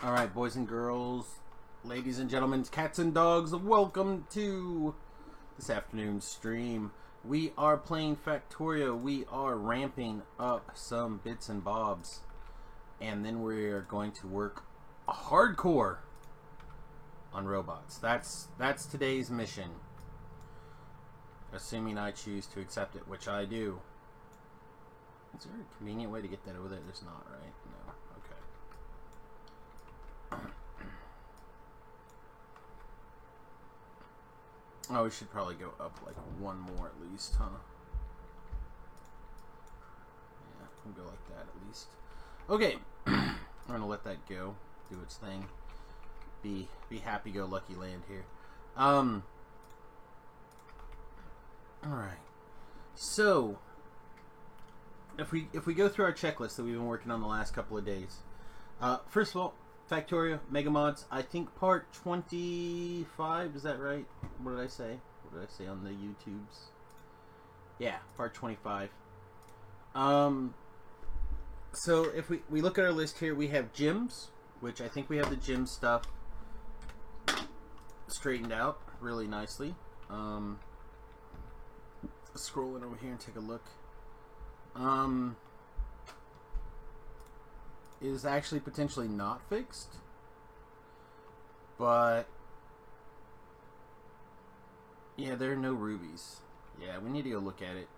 Alright, boys and girls, ladies and gentlemen, cats and dogs, welcome to this afternoon's stream. We are playing Factorio. We are ramping up some bits and bobs. And then we are going to work hardcore on robots. That's today's mission. Assuming I choose to accept it, which I do. Is there a convenient way to get that over there? There's not, right? No. Okay. Oh, we should probably go up like one more at least, huh? Yeah, we'll go like that at least. Okay. We're gonna let that go. Do its thing. Be happy-go-lucky land here. Alright. So if we go through our checklist that we've been working on the last couple of days. First of all, Factorio, Mega Mods, I think part 25, is that right? What did I say? What did I say on the YouTubes? Yeah, part 25. So if we look at our list here, we have gyms, which I think we have the gym stuff straightened out really nicely. Scroll in over here and take a look. Is actually potentially not fixed, but yeah, there are no rubies. Yeah, we need to go look at it.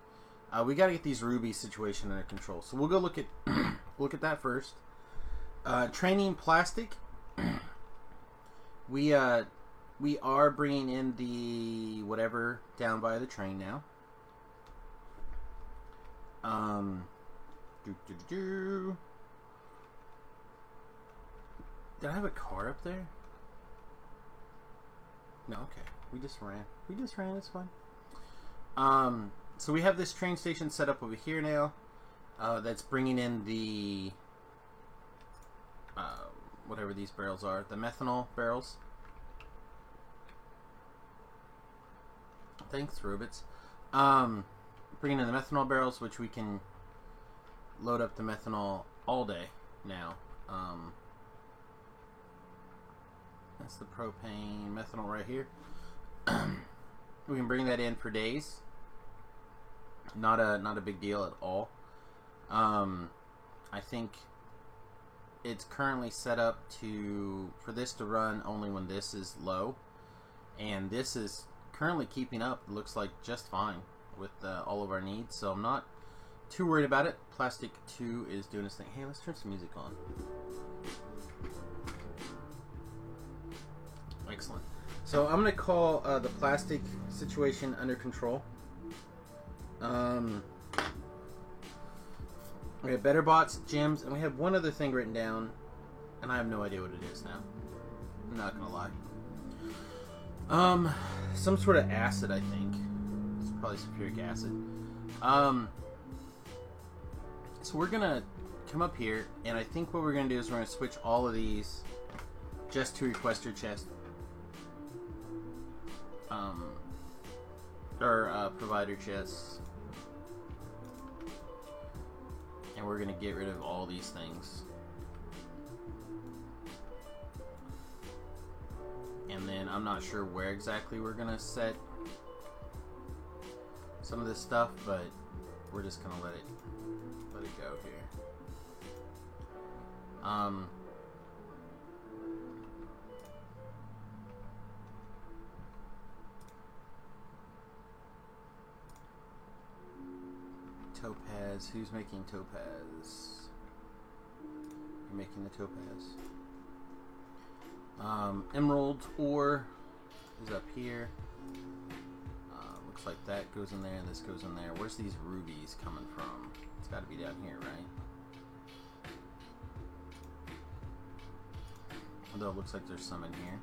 We got to get these ruby situation under control, so we'll go look at look at that first. Training plastic. We are bringing in the whatever down by the train now. Did I have a car up there? No, okay. We just ran. It's fine. So we have this train station set up over here now. That's bringing in the whatever these barrels are, the methanol barrels. Thanks, robots. Bringing in the methanol barrels, which we can load up the methanol all day now. That's the propane methanol right here. We can bring that in for days. Not a big deal at all. I think it's currently set up for this to run only when this is low, and this is currently keeping up. It looks like just fine with all of our needs, so I'm not too worried about it. Plastic 2 is doing its thing. Hey, let's turn some music on. Excellent. So I'm going to call the plastic situation under control. We have better bots, gyms, and we have one other thing written down, and I have no idea what it is now. I'm not going to lie. Some sort of acid, I think. It's probably sulfuric acid. So we're going to come up here, and I think what we're going to do is we're going to switch all of these just to requester chest. Provider chests. And we're going to get rid of all these things. And then I'm not sure where exactly we're going to set some of this stuff, but we're just going to let it go here. Topaz. Who's making topaz? You're making the topaz. Emerald ore is up here. Looks like that goes in there and this goes in there. Where's these rubies coming from? It's got to be down here, right? Although it looks like there's some in here.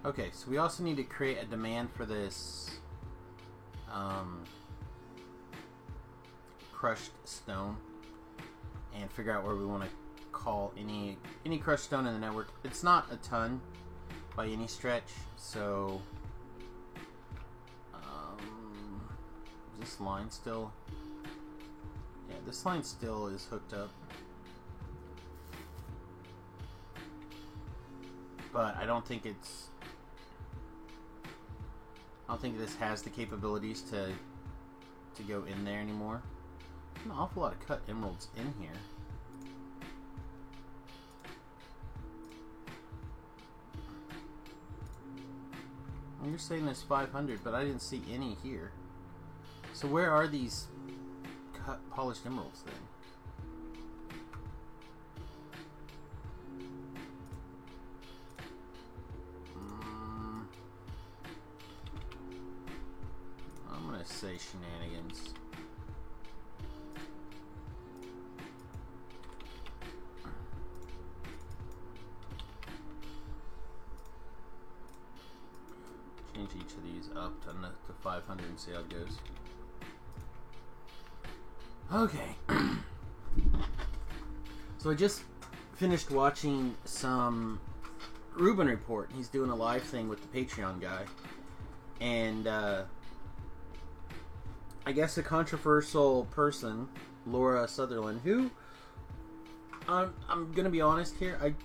Okay, so we also need to create a demand for this crushed stone and figure out where we want to call any crushed stone in the network. It's not a ton by any stretch, so is this line still? Yeah, this line still is hooked up. But I don't think it's... I don't think this has the capabilities to go in there anymore. There's an awful lot of cut emeralds in here. You're saying there's 500, but I didn't see any here. So where are these cut polished emeralds then? I'm gonna say shenanigans. Change each of these up to 500 and see how it goes. Okay. So I just finished watching some Rubin Report. He's doing a live thing with the Patreon guy. And I guess a controversial person, Laura Sutherland, who I'm going to be honest here,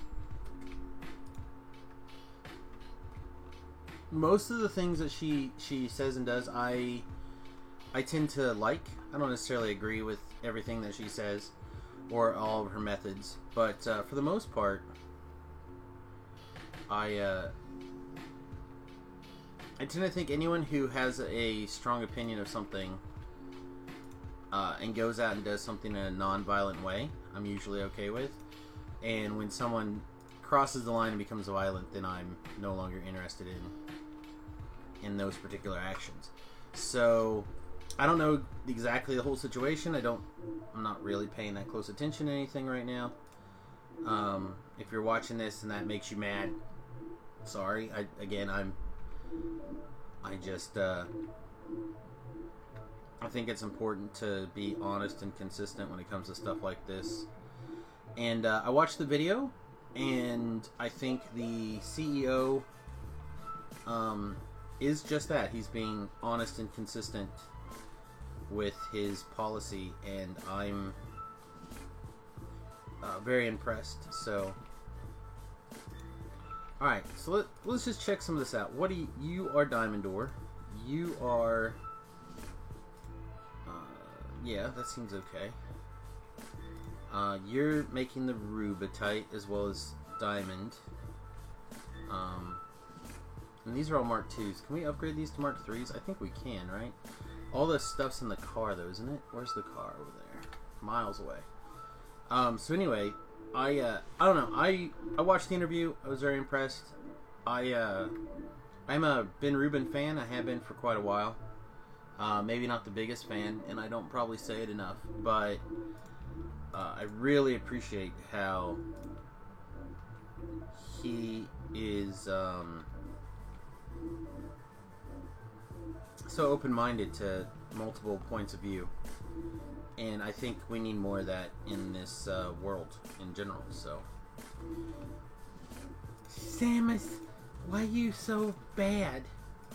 most of the things that she says and does, I tend to like. I don't necessarily agree with everything that she says or all of her methods, but for the most part, I tend to think anyone who has a strong opinion of something and goes out and does something in a non-violent way, I'm usually okay with. And when someone crosses the line and becomes violent, then I'm no longer interested in those particular actions. So I don't know exactly the whole situation. I'm not really paying that close attention to anything right now. If you're watching this and that makes you mad, sorry. I think it's important to be honest and consistent when it comes to stuff like this. And I watched the video, and I think the CEO is just that. He's being honest and consistent with his policy, and I'm very impressed. So, alright, so let's just check some of this out. You are Diamond Ore. You are... yeah, that seems okay. You're making the rubitite as well as diamond. And these are all Mark 2s. Can we upgrade these to Mark 3s? I think we can, right? All this stuff's in the car, though, isn't it? Where's the car? Over there. Miles away. So anyway, I don't know. I watched the interview. I was very impressed. I'm a Ben Rubin fan. I have been for quite a while. Maybe not the biggest fan, and I don't probably say it enough, but I really appreciate how he is so open-minded to multiple points of view, and I think we need more of that in this world in general. So, Samus, why are you so bad?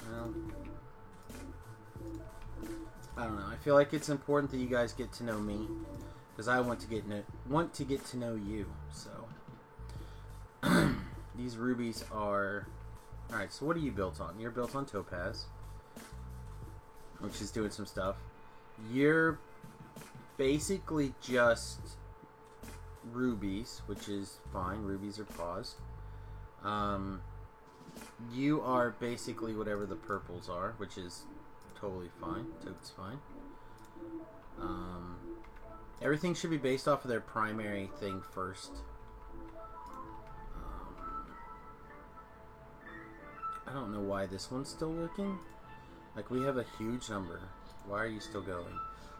Well, I don't know. I feel like it's important that you guys get to know me, because I want to get to know you. So these rubies are... Alright, so what are you built on? You're built on topaz, which is doing some stuff. You're basically just rubies, which is fine. Rubies are paused. You are basically whatever the purples are, which is totally fine. Totes fine. Everything should be based off of their primary thing first. I don't know why this one's still working. Like, we have a huge number. Why are you still going?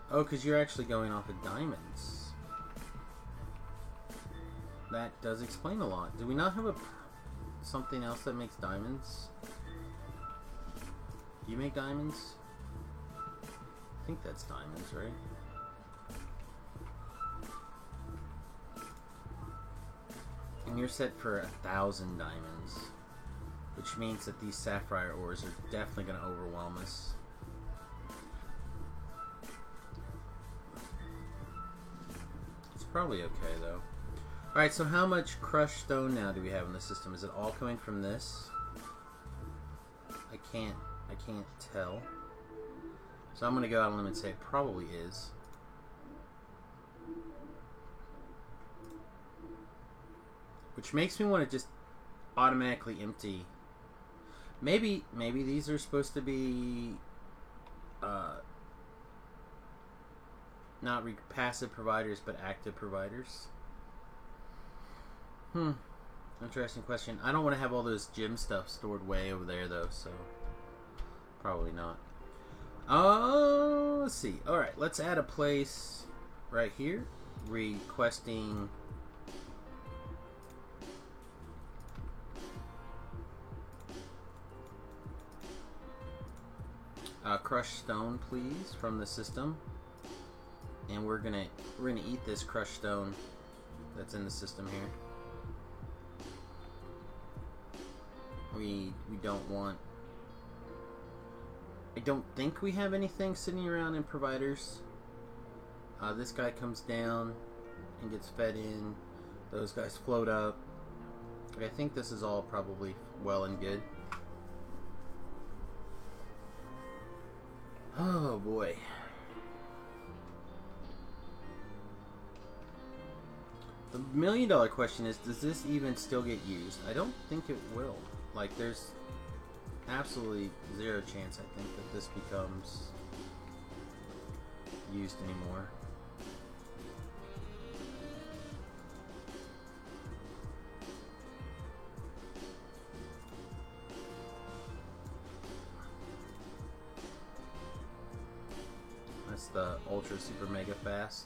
Oh, because you're actually going off of diamonds. That does explain a lot. Do we not have something else that makes diamonds? Do you make diamonds? I think that's diamonds, right? And you're set for 1,000 diamonds, which means that these sapphire ores are definitely going to overwhelm us. probably okay though. Alright, so how much crushed stone now do we have in the system? Is it all coming from this? I can't tell. So I'm gonna go out on a limb and say it probably is. Which makes me want to just automatically empty. Maybe these are supposed to be not passive providers, but active providers. Interesting question. I don't want to have all those gym stuff stored way over there, though, so probably not. Let's see. Alright, let's add a place right here. Requesting... crushed stone, please, from the system. And we're gonna eat this crushed stone that's in the system here. We don't want... I don't think we have anything sitting around in providers. This guy comes down and gets fed in. Those guys float up. I think this is all probably well and good. Oh boy. The $1,000,000 question is, does this even still get used? I don't think it will. Like, there's absolutely zero chance, I think, that this becomes used anymore. That's the Ultra Super Mega Fast.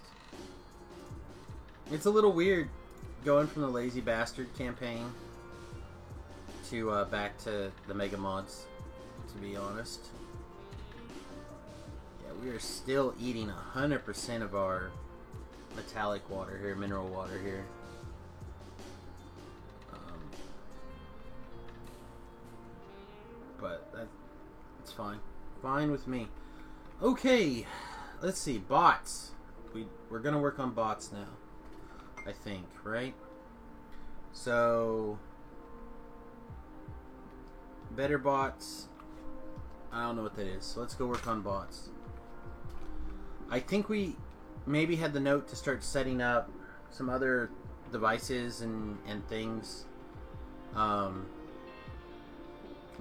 It's a little weird going from the Lazy Bastard campaign to back to the Mega Mods, to be honest. Yeah, we are still eating 100% of our metallic water here, mineral water here. But that's fine. Fine with me. Okay, let's see. Bots. We're going to work on bots now, I think, right? So... better bots. I don't know what that is. So let's go work on bots. I think we maybe had the note to start setting up some other devices and things. But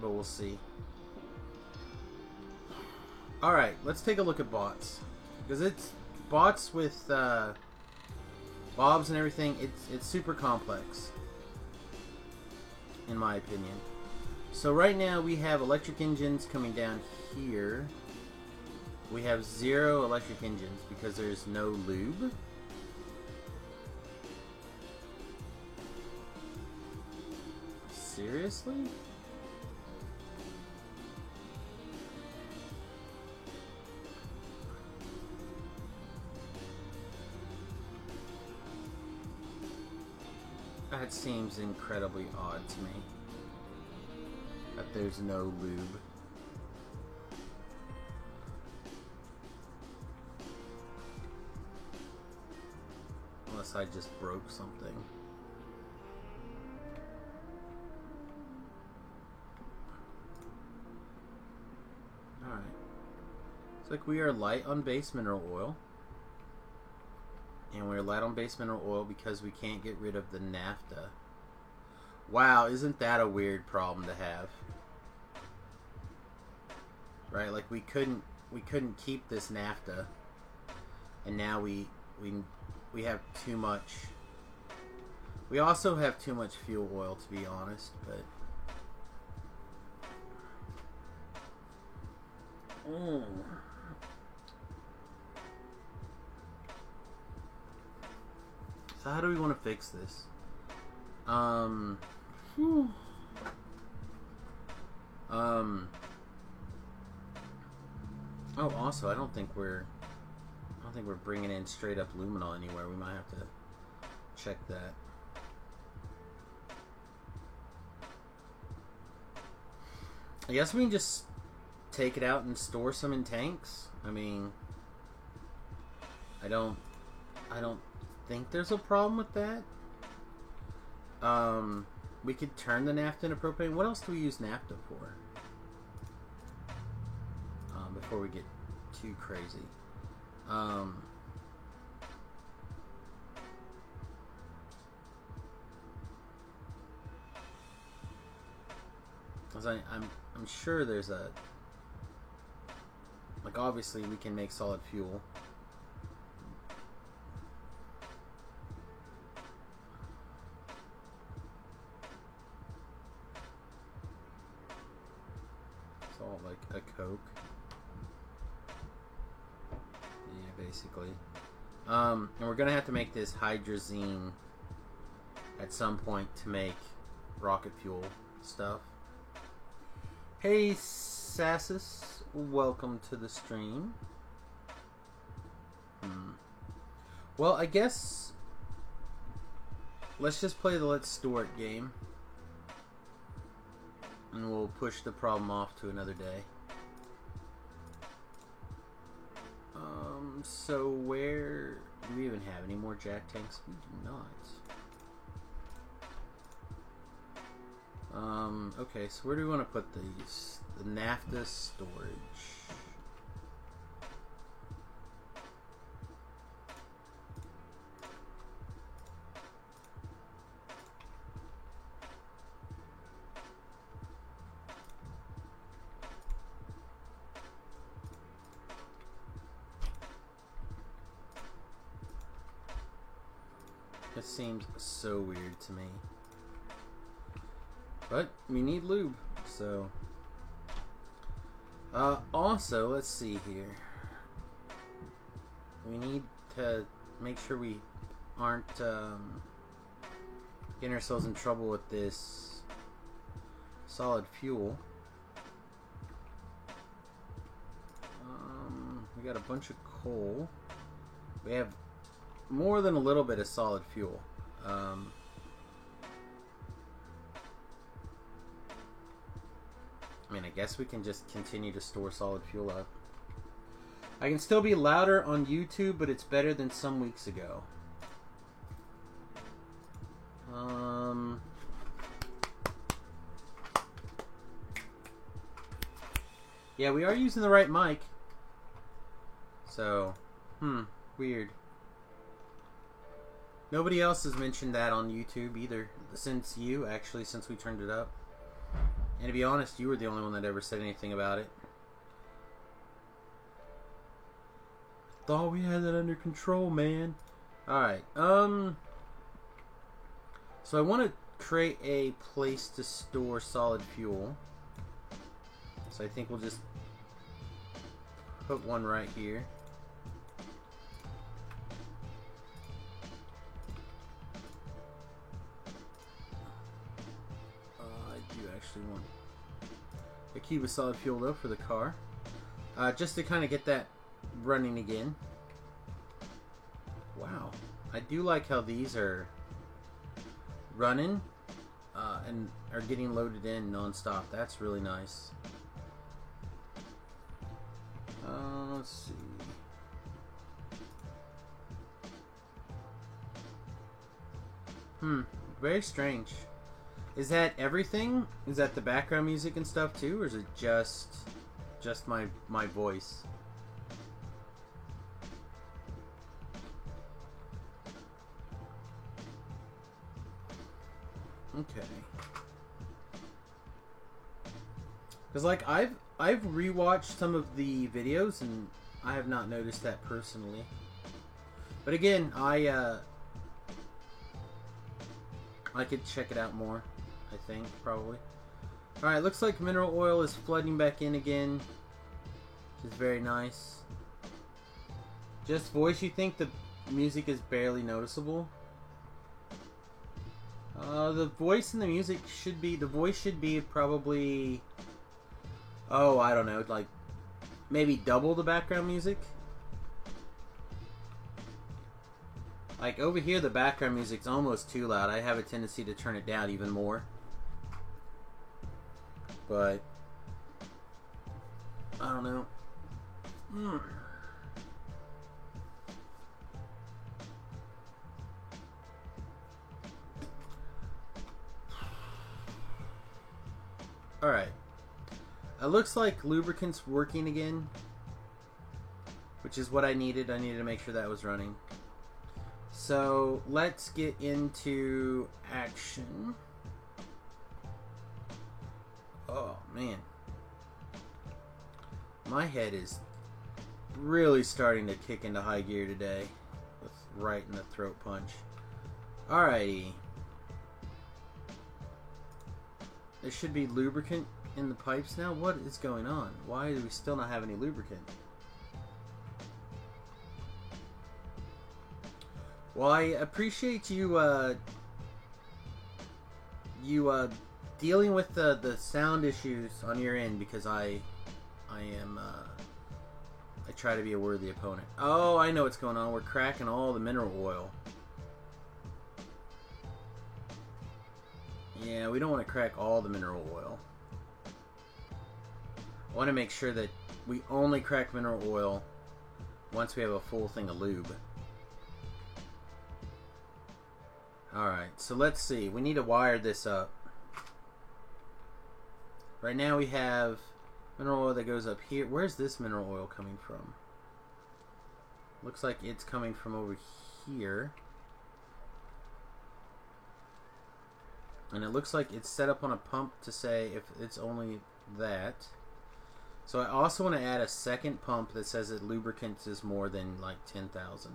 we'll see. Alright, let's take a look at bots. Because it's bots with bobs and everything. It's super complex, in my opinion. So right now we have electric engines coming down here. We have 0 electric engines because there's no lube. Seriously? That seems incredibly odd to me. That there's no lube. Unless I just broke something. Alright. It's like we are light on base mineral oil. And we're light on base mineral oil because we can't get rid of the naphtha. Wow, isn't that a weird problem to have? Right, like we couldn't keep this naphtha, and now we have too much. We also have too much fuel oil, to be honest, but So how do we want to fix this? Oh, also, I don't think we're bringing in straight up luminol anywhere. We might have to check that. I guess we can just take it out and store some in tanks. I mean, I don't think there's a problem with that. We could turn the naphtha into propane. What else do we use naphtha for? Before we get too crazy. I'm sure there's a, like, obviously we can make solid fuel. It's all like a Coke. Yeah, basically. And we're gonna have to make this hydrazine at some point to make rocket fuel stuff. Hey, Sassus, welcome to the stream. Well, I guess let's just play the Let's Store It game, and we'll push the problem off to another day. So where do we even have any more jack tanks? We do not. Okay, so where do we want to put these? The naphtha storage. It seems so weird to me. But we need lube, so. Also, let's see here. We need to make sure we aren't getting ourselves in trouble with this solid fuel. We got a bunch of coal. We have more than a little bit of solid fuel. I mean, I guess we can just continue to store solid fuel up. I can still be louder on YouTube, but it's better than some weeks ago. Yeah, we are using the right mic. So, weird. Nobody else has mentioned that on YouTube either, since we turned it up. And to be honest, you were the only one that ever said anything about it. Thought we had that under control, man. Alright, so I want to create a place to store solid fuel. So I think we'll just put one right here. Want a cube of solid fuel though for the car, just to kind of get that running again. Wow, I do like how these are running and are getting loaded in non-stop. That's really nice. Let's see. Very strange. Is that everything? Is that the background music and stuff too, or is it just my voice? Okay. Because like I've rewatched some of the videos and I have not noticed that personally. But again, I could check it out more. I think, probably. Alright, looks like mineral oil is flooding back in again, which is very nice. Just voice, you think the music is barely noticeable? The voice and the music should be, the voice should be probably, oh, I don't know, like, maybe double the background music? Like, over here, the background music's almost too loud. I have a tendency to turn it down even more. But I don't know. Alright. It looks like lubricant's working again, which is what I needed. I needed to make sure that was running. So let's get into action. Oh man, my head is really starting to kick into high gear today with right in the throat punch. Alrighty, there should be lubricant in the pipes now. What is going on? Why do we still not have any lubricant? Well, I appreciate you dealing with the sound issues on your end, because I try to be a worthy opponent. Oh, I know what's going on. We're cracking all the mineral oil. Yeah, we don't want to crack all the mineral oil. I want to make sure that we only crack mineral oil once we have a full thing of lube. Alright, so let's see. We need to wire this up. Right now we have mineral oil that goes up here. Where's this mineral oil coming from? Looks like it's coming from over here. And it looks like it's set up on a pump to say if it's only that. So I also want to add a second pump that says that lubricant is more than like 10,000.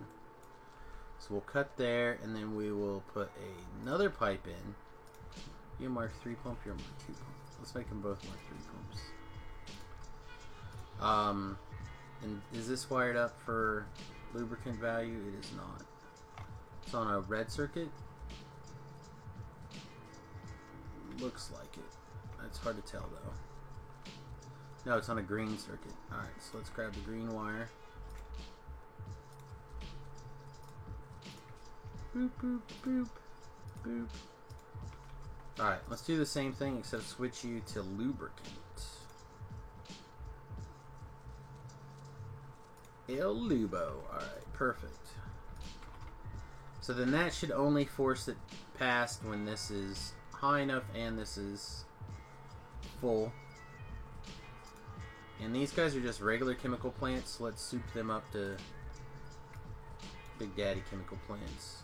So we'll cut there, and then we will put another pipe in. You Mark 3 pump, you're Mark 2 pump. Let's make them both Mark 3 pumps. And is this wired up for lubricant value? It is not. It's on a red circuit. Looks like it. It's hard to tell though. No, it's on a green circuit. Alright, so let's grab the green wire. Boop, boop, boop, boop. Alright, let's do the same thing except switch you to lubricant. El Lubo. Alright, perfect. So then that should only force it past when this is high enough and this is full. And these guys are just regular chemical plants. Let's soup them up to Big Daddy chemical plants.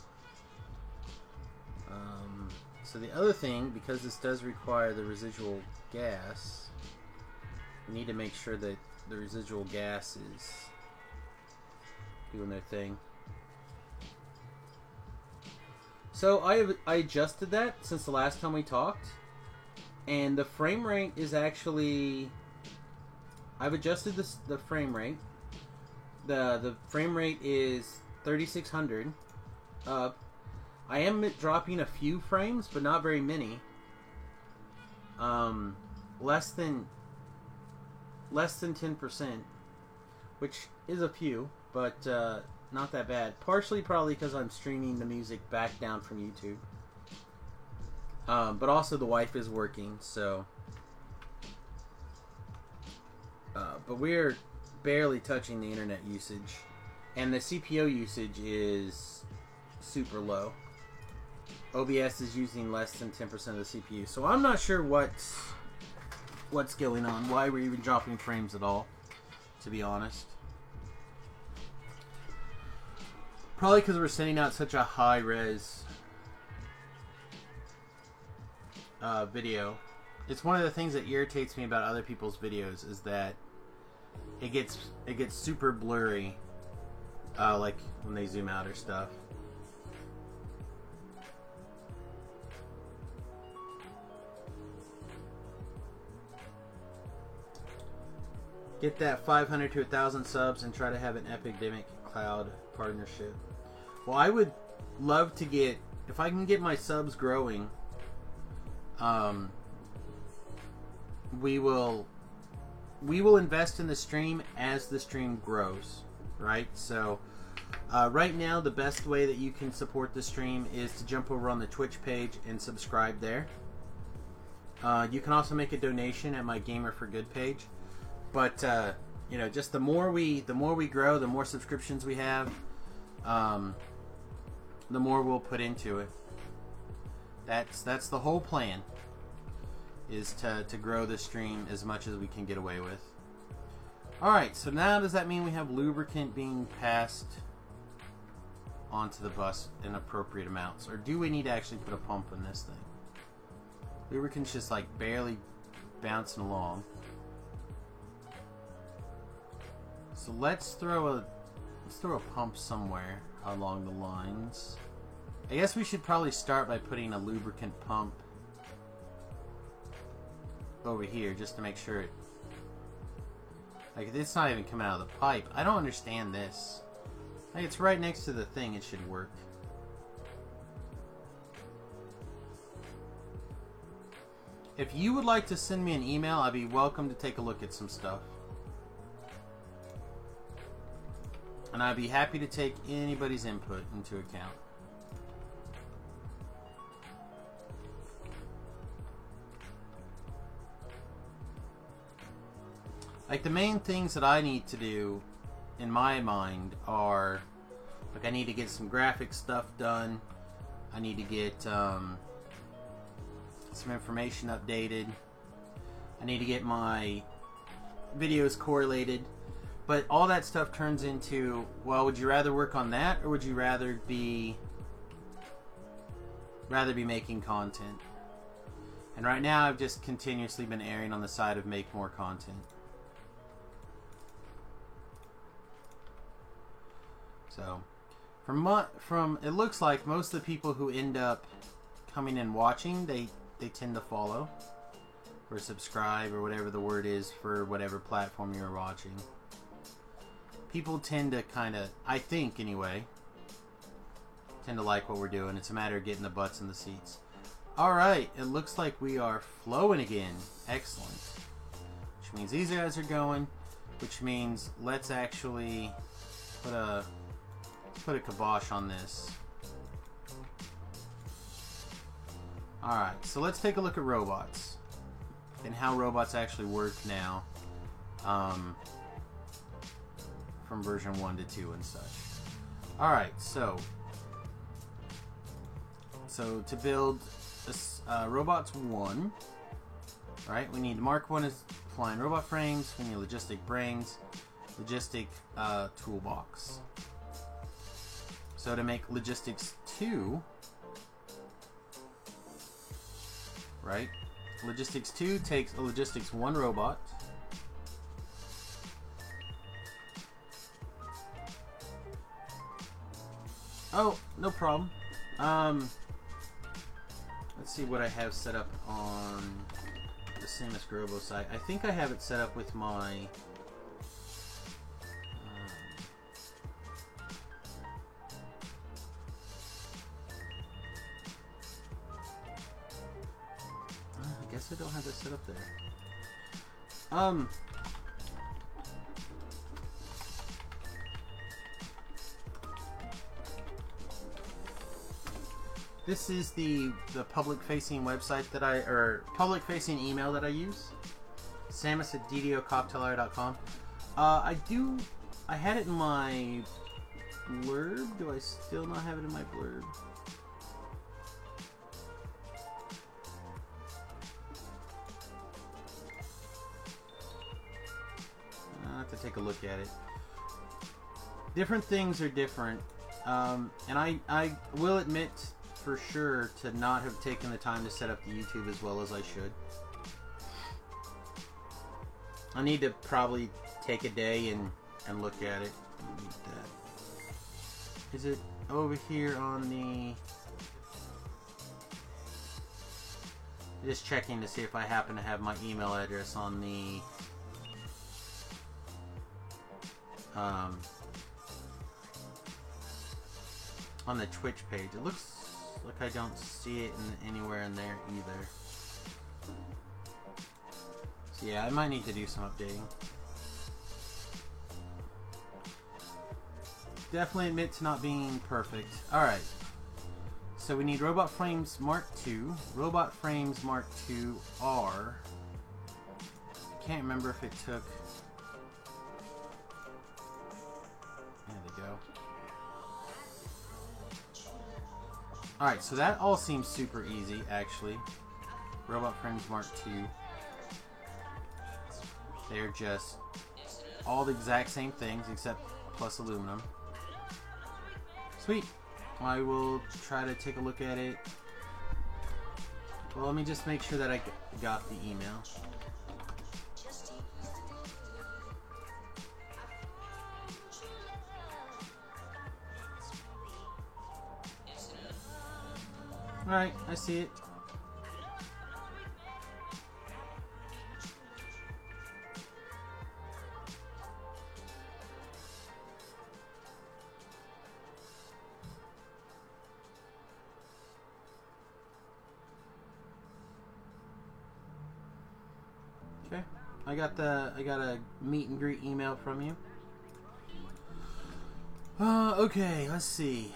So the other thing, because this does require the residual gas, we need to make sure that the residual gas is doing their thing. So I adjusted that since the last time we talked, and the frame rate is actually, I've adjusted the frame rate. The frame rate is 3600 up. I am dropping a few frames, but not very many. Less than 10%, which is a few, but not that bad. Partially probably because I'm streaming the music back down from YouTube. But also the wife is working, so. But we're barely touching the internet usage, and the CPO usage is super low. OBS is using less than 10% of the CPU, so I'm not sure what's going on, why we're even dropping frames at all, to be honest. Probably because we're sending out such a high-res video. It's one of the things that irritates me about other people's videos is that it gets super blurry, like when they zoom out or stuff. Get that 500 to 1,000 subs and try to have an Epidemic Cloud partnership. Well, I would love to get, if I can get my subs growing, we will invest in the stream as the stream grows, right? So right now the best way that you can support the stream is to jump over on the Twitch page and subscribe there. You can also make a donation at my Gamer for Good page. But you know, just the more we grow, the more subscriptions we have, the more we'll put into it. That's the whole plan. is to grow the stream as much as we can get away with. Alright, so now does that mean we have lubricant being passed onto the bus in appropriate amounts? Or do we need to actually put a pump in this thing? Lubricant's just like barely bouncing along. So let's throw a pump somewhere along the lines. I guess we should probably start by putting a lubricant pump over here just to make sure it, like, it's not even coming out of the pipe. I don't understand this. Like, it's right next to the thing. It should work. If you would like to send me an email, I'd be welcome to take a look at some stuff. And I'd be happy to take anybody's input into account. Like, the main things that I need to do in my mind are, like, I need to get some graphic stuff done. I need to get some information updated. I need to get my videos correlated. But all that stuff turns into, well, would you rather work on that, or would you rather be making content? And right now I've just continuously been erring on the side of make more content. So, from it looks like most of the people who end up coming and watching, they tend to follow or subscribe or whatever the word is for whatever platform you're watching. People tend to kind of, I think anyway, tend to like what we're doing. It's a matter of getting the butts in the seats. Alright, it looks like we are flowing again. Excellent. Which means these guys are going, which means let's actually put a kibosh on this. Alright, so let's take a look at robots and how robots actually work now, from version 1 to 2 and such. Alright, so to build this, robots 1, right, we need Mark 1 is flying robot frames, we need logistic brains, logistic toolbox. So to make logistics 2, right, logistics 2 takes a logistics 1 robot, oh, no problem. Let's see what I have set up on the Samus Grobo site. I think I have it set up with my I guess I don't have it set up there. This is the public-facing website that public-facing email that I use. Samus@ddocopteller.com. I had it in my blurb. Do I still not have it in my blurb? I have to take a look at it. Different things are different. And I will admit for sure to not have taken the time to set up the YouTube as well as I should. I need to probably take a day and look at it. Is it over here on the... Just checking to see if I happen to have my email address on the... on the Twitch page. It looks like I don't see it anywhere in there either. So yeah, I might need to do some updating. Definitely admit to not being perfect. Alright. So we need Robot Frames Mark II. Robot Frames Mark II are... I can't remember if it took... There we go. Alright, so that all seems super easy, actually. Robot Friends Mark II. They're just all the exact same things except plus aluminum. Sweet. I will try to take a look at it. Well, let me just make sure that I got the email. Alright, I see it. Okay, I got a meet and greet email from you. Okay, let's see.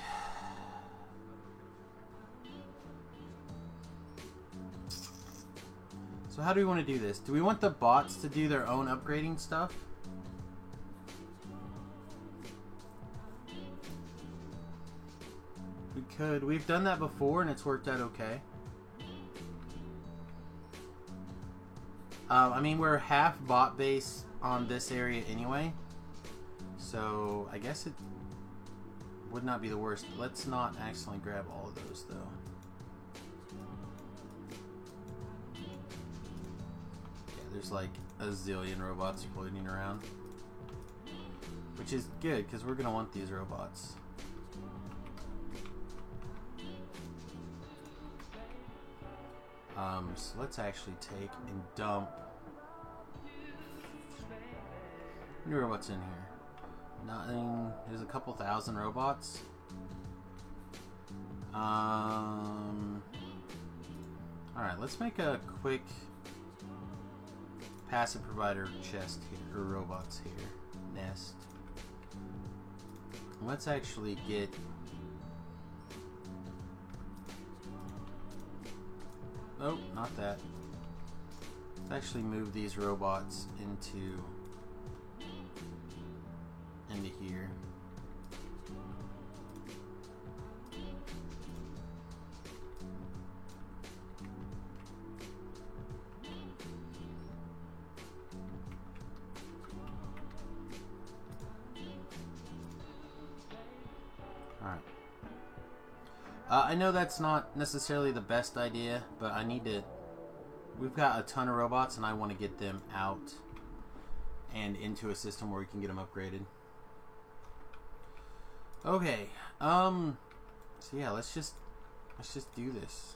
So how do we want to do this? Do we want the bots to do their own upgrading stuff? We could. We've done that before and it's worked out okay. I mean, we're half bot base on this area anyway. So I guess it would not be the worst. Let's not accidentally grab all of those though. There's like a zillion robots floating around, which is good because we're gonna want these robots. So let's actually take and dump. How many robots in here? Nothing. There's a couple thousand robots. All right, let's make a quick passive provider chest here, or robots here, nest. Let's actually get oh, not that. Let's actually move these robots into here. I know that's not necessarily the best idea, but I need to... We've got a ton of robots, and I want to get them out and into a system where we can get them upgraded. Okay, so yeah, let's just do this.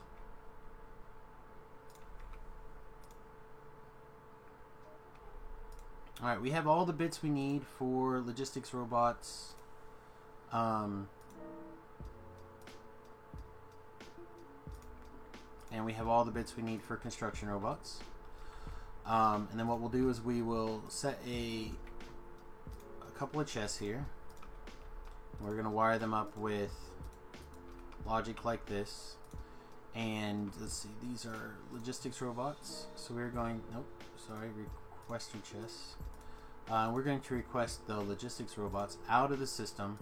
All right, we have all the bits we need for logistics robots. And we have all the bits we need for construction robots. And then what we'll do is we will set a couple of chests here. We're going to wire them up with logic like this. And let's see, these are logistics robots. So we're going, nope, sorry, request your chests. We're going to request the logistics robots out of the system.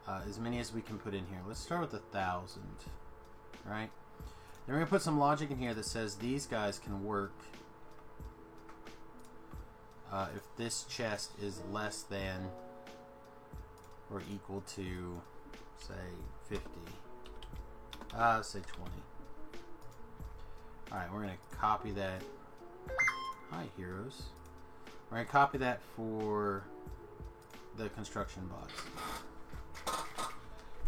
As many as we can put in here. Let's start with 1,000. Right? Then we're going to put some logic in here that says these guys can work if this chest is less than or equal to, say, 50. Say 20. Alright, we're going to copy that. Hi, heroes. We're going to copy that for the construction bots.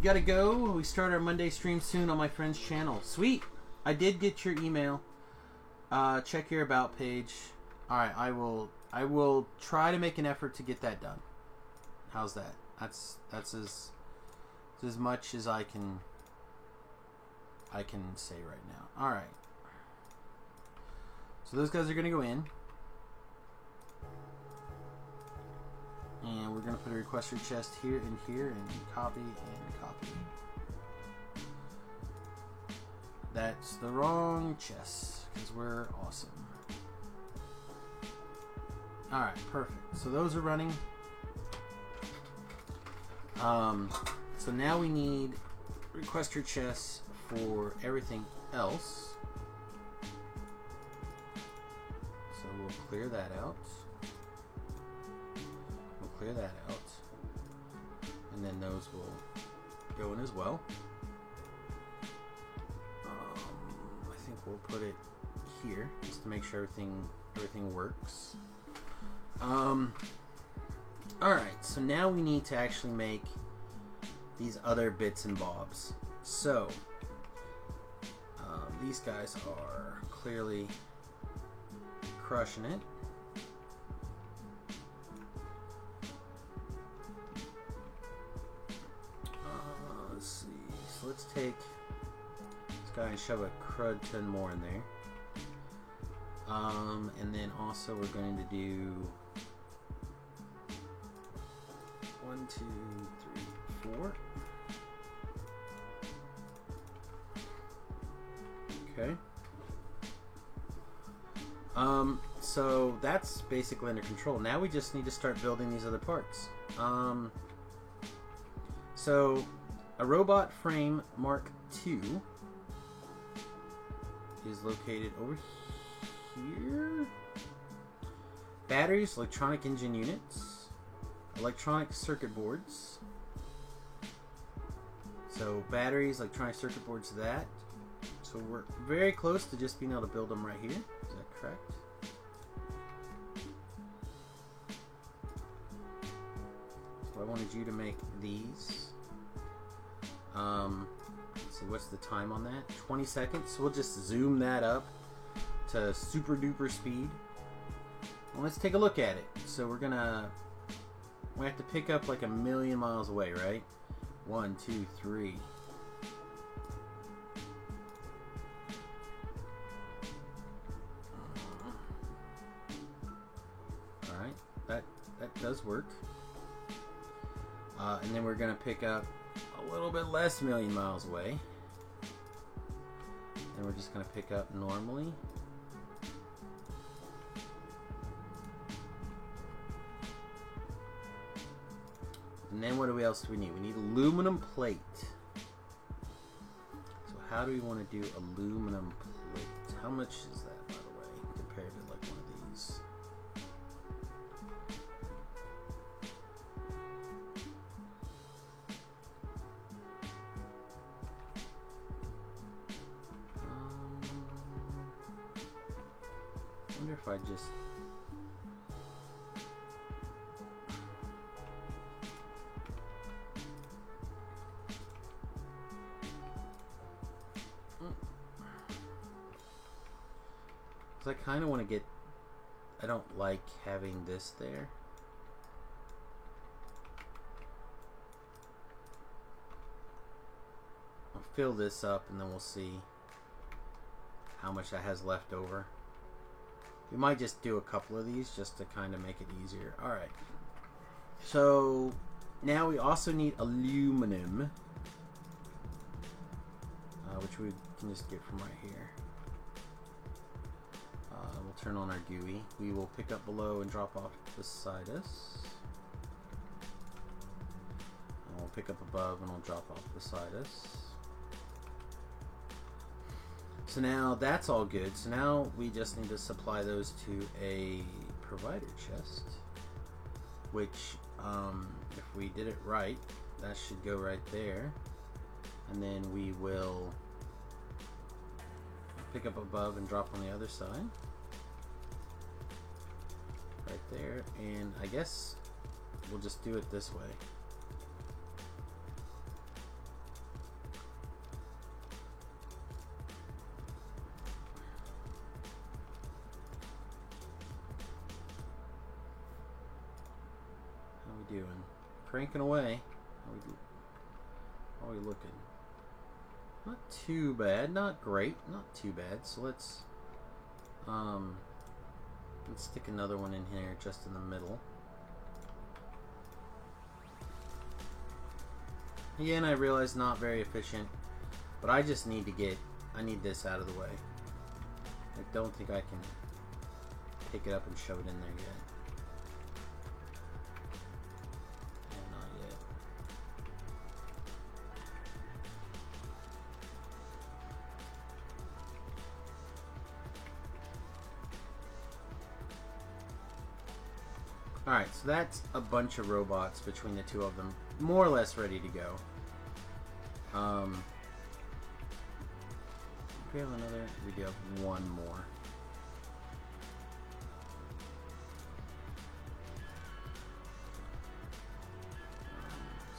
Gotta go. We start our Monday stream soon on my friend's channel. Sweet. I did get your email. Check your about page. Alright, I will try to make an effort to get that done. How's that? That's as much as I can say right now. Alright. So those guys are gonna go in. And we're going to put a requester chest here and here and copy and copy. That's the wrong chest because we're awesome. Alright, perfect. So those are running. So now we need requester chests for everything else. So we'll clear that out. We'll clear that out. And then those will go in as well. I think we'll put it here just to make sure everything works. Alright, so now we need to actually make these other bits and bobs. So these guys are clearly crushing it. Let's see. So let's take this guy and shove a crud ton more in there. And then also we're going to do 1, 2, 3, 4. Okay. So that's basically under control. Now we just need to start building these other parts. So a robot frame Mark II is located over here. Batteries, electronic engine units, electronic circuit boards. So batteries, electronic circuit boards, that. So we're very close to just being able to build them right here. Is that correct? So I wanted you to make these. Let's see, what's the time on that? 20 seconds. So we'll just zoom that up to super duper speed. Well, let's take a look at it. So we have to pick up like 1,000,000 miles away, right? 1, 2, 3. Alright, that does work. And then we're gonna pick up a little bit less 1,000,000 miles away. And we're just gonna pick up normally. And then what else do we need? We need aluminum plate. So how do we want to do aluminum plate? How much is that, by the way, compared to like one of these? I wonder if I just... I kind of want to get... I don't like having this there. I'll fill this up and then we'll see how much that has left over. We might just do a couple of these just to kind of make it easier. Alright. So now we also need aluminum, which we can just get from right here. We'll turn on our GUI. We will pick up below and drop off beside us. And we'll pick up above and we'll drop off beside us. So now that's all good. So now we just need to supply those to a provider chest, which if we did it right, that should go right there. And then we will pick up above and drop on the other side. Right there, and I guess we'll just do it this way. How we doing? Cranking away. How we looking? Not too bad, not great, not too bad. So let's stick another one in here just in the middle. Again, I realize not very efficient, but I just need to I need this out of the way. I don't think I can pick it up and shove it in there yet. Yeah, not yet. Alright, so that's a bunch of robots between the two of them. More or less ready to go. We have another. We do have one more.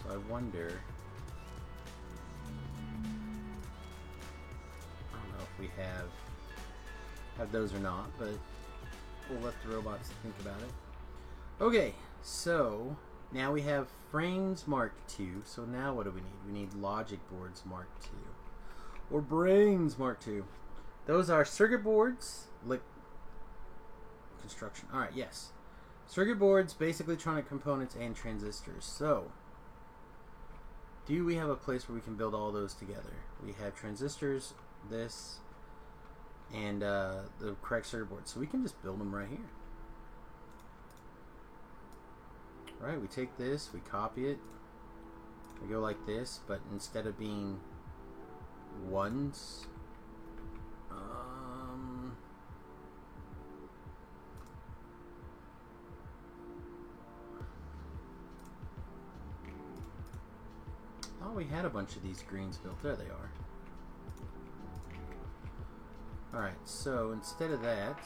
So I wonder. I don't know if we have those or not, but we'll let the robots think about it. Okay, so now we have frames Mark II. So now what do we need? We need logic boards Mark II. Or brains Mark II. Those are circuit boards, construction. Alright, yes. Circuit boards, basic electronic components, and transistors. So, do we have a place where we can build all those together? We have transistors, this, and the correct circuit board. So we can just build them right here. Right, we take this, we copy it, we go like this, but instead of being ones, oh, we had a bunch of these greens built. There they are. Alright, so instead of that,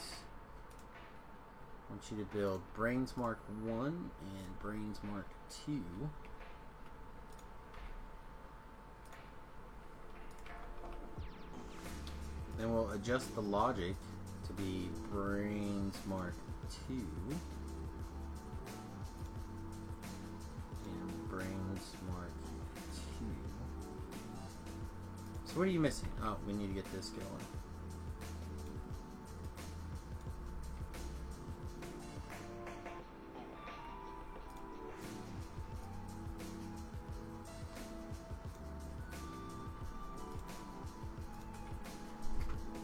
I want you to build Brains Mark 1 and Brains Mark 2. Then we'll adjust the logic to be Brains Mark 2 and Brains Mark 2. So what are you missing? Oh, we need to get this going.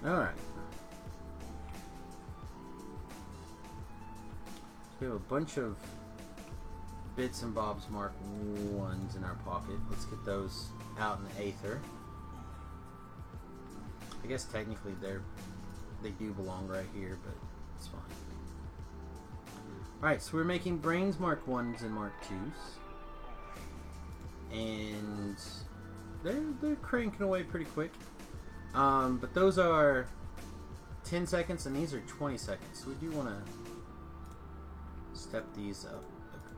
Alright. So we have a bunch of bits and bobs Mark 1s in our pocket. Let's get those out in the aether. I guess technically they do belong right here, but it's fine. Alright, so we're making Brains Mark 1s and Mark 2s. And they're cranking away pretty quick. But those are 10 seconds and these are 20 seconds. So we do want to step these up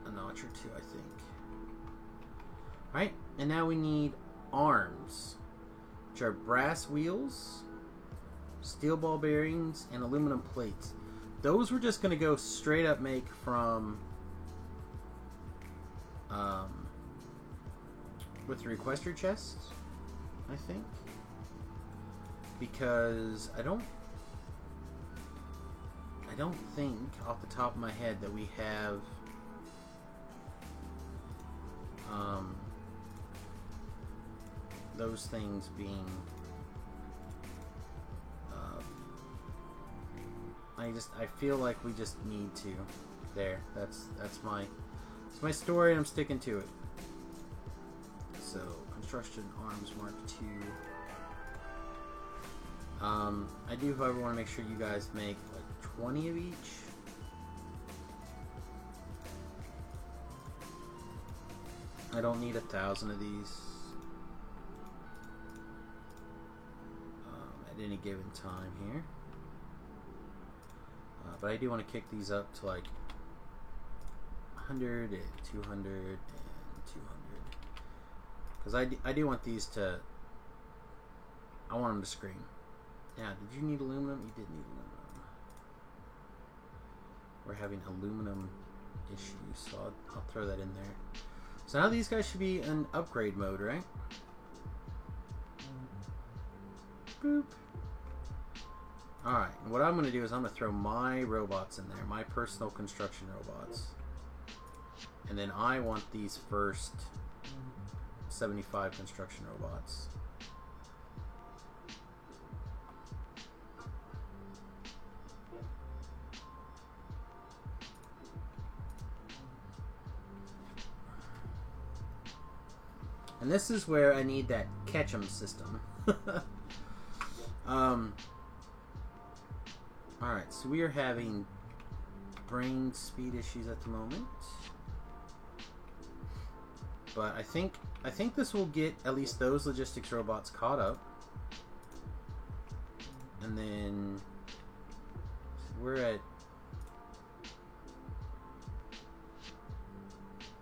a notch or two, I think. Alright, and now we need arms, which are brass wheels, steel ball bearings, and aluminum plates. Those we're just going to go straight up make from with the requester chests, I think. Because I don't think off the top of my head that we have those things being I feel like we just need to. There, that's my story and I'm sticking to it. So construction arms Mark II. I do, however, want to make sure you guys make like 20 of each. I don't need 1,000 of these at any given time here. But I do want to kick these up to like 100 and 200 and 200. Because I do want these to... I want them to scream. Now, did you need aluminum? You did need aluminum. We're having aluminum issues, so I'll throw that in there. So now these guys should be in upgrade mode, right? Boop. Alright, what I'm going to do is I'm going to throw my robots in there, my personal construction robots. And then I want these first 75 construction robots. And this is where I need that catch 'em system. Alright, so we are having brain speed issues at the moment. But I think this will get at least those logistics robots caught up. And then we're at...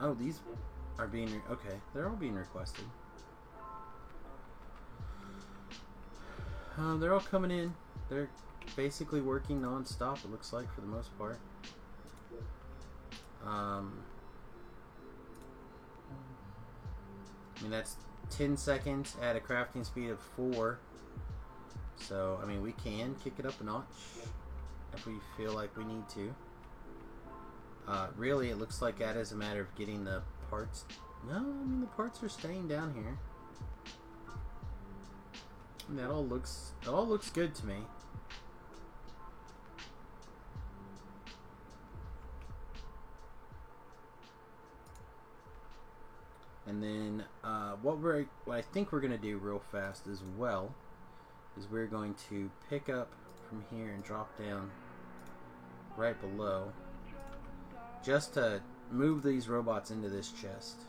Oh, these are being... Okay, they're all being requested. They're all coming in. They're basically working non-stop, it looks like, for the most part. I mean, that's 10 seconds at a crafting speed of 4. So, I mean, we can kick it up a notch if we feel like we need to. Really, it looks like that is a matter of getting the parts. No, I mean, the parts are staying down here. And that all looks good to me. And then what I think we're gonna do real fast as well is we're going to pick up from here and drop down right below, just to move these robots into this chest.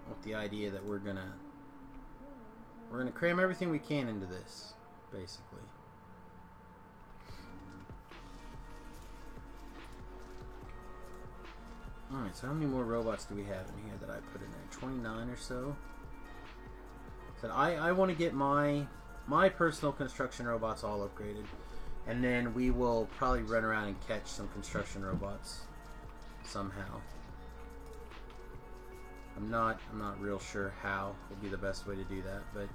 With the idea that we're gonna cram everything we can into this, basically. Alright, so how many more robots do we have in here that I put in there? 29 or so? So I want to get my personal construction robots all upgraded. And then we will probably run around and catch some construction robots somehow. I'm not real sure how would be the best way to do that, but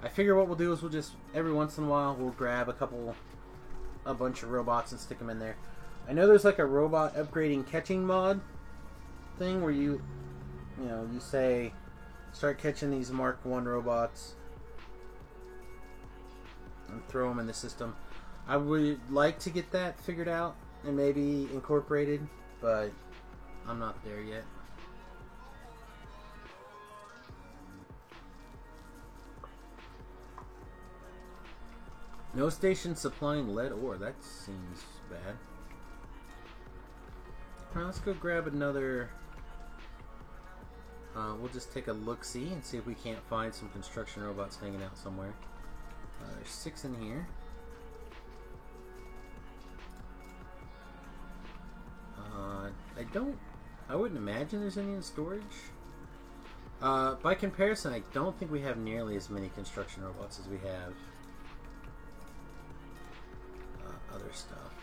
I figure what we'll do is we'll just, every once in a while, we'll grab a bunch of robots and stick them in there. I know there's like a robot upgrading catching mod thing where you say, start catching these Mark 1 robots and throw them in the system. I would like to get that figured out and maybe incorporated, but I'm not there yet. No station supplying lead ore. That seems bad. Alright, let's go grab another... we'll just take a look-see and see if we can't find some construction robots hanging out somewhere. There's 6 in here. I wouldn't imagine there's any in storage. By comparison, I don't think we have nearly as many construction robots as we have other stuff.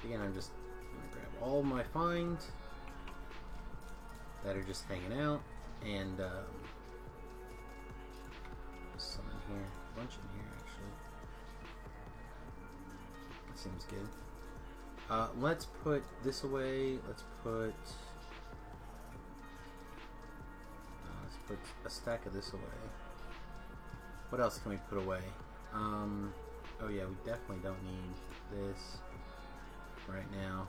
Again, I'm just going to grab all my finds that are just hanging out, and some in here, a bunch in here actually. That seems good. Let's put this away. Let's put a stack of this away. What else can we put away? Oh yeah, we definitely don't need this right now.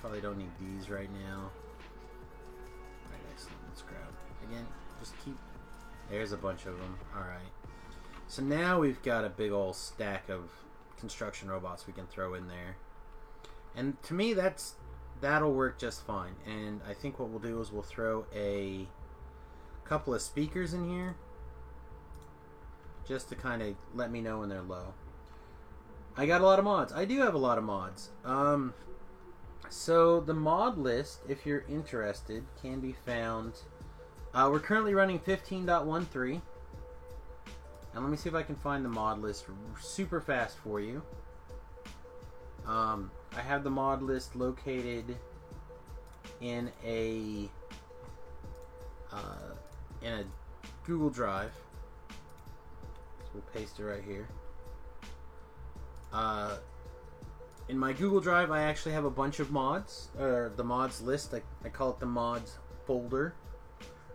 Probably don't need these right now. Alright, excellent. Let's grab. Again, just keep... There's a bunch of them. Alright. So now we've got a big old stack of construction robots we can throw in there. And to me, that'll work just fine. And I think what we'll do is we'll throw a couple of speakers in here, just to kind of let me know when they're low. I got a lot of mods. I do have a lot of mods. So the mod list, if you're interested, can be found. We're currently running 15.13. And let me see if I can find the mod list super fast for you. I have the mod list located in a Google Drive. So we'll paste it right here. In my Google Drive, I actually have a bunch of mods, or the mods list. I call it the mods folder,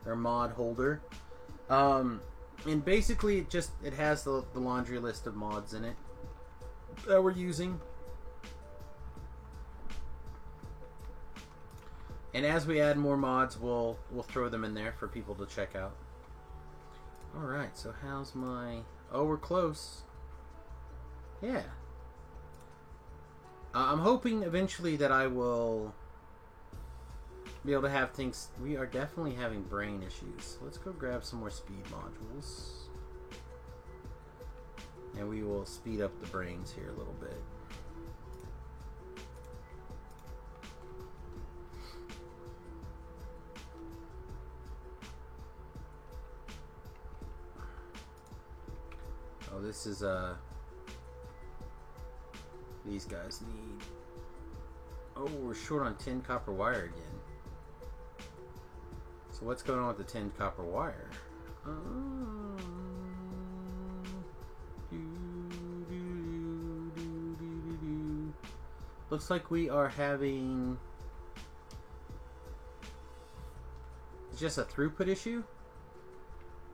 or mod holder. And basically, it has the laundry list of mods in it that we're using. And as we add more mods, we'll throw them in there for people to check out. Alright, so how's my... Oh, we're close. Yeah. I'm hoping eventually that I will be able to have things... We are definitely having brain issues. Let's go grab some more speed modules. And we will speed up the brains here a little bit. Oh, this is these guys need... Oh, we're short on tin copper wire again. So what's going on with the tin copper wire? Looks like we are having just a throughput issue.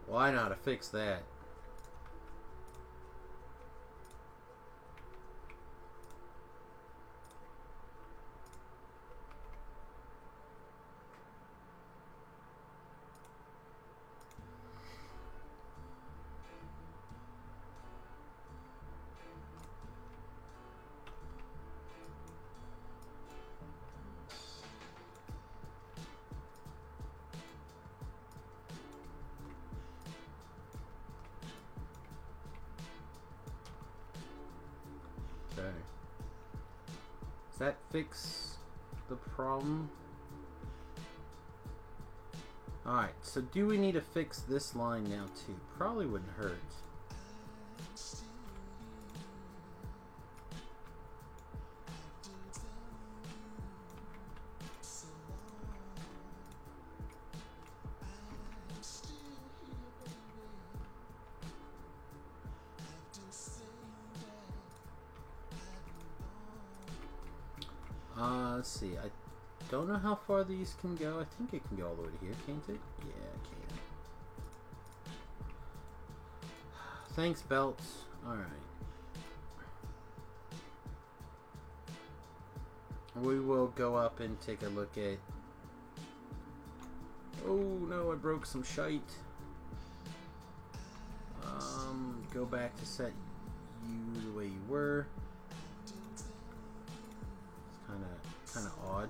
Well, I know how to fix that. Okay. Does that fix the problem? Alright, so do we need to fix this line now too? Probably wouldn't hurt. Let's see. I don't know how far these can go. I think it can go all the way to here, can't it? Yeah, it can. Thanks, belts. Alright. We will go up and take a look at... Oh no, I broke some shite. Go back to set you the way you were. It's kind of odd.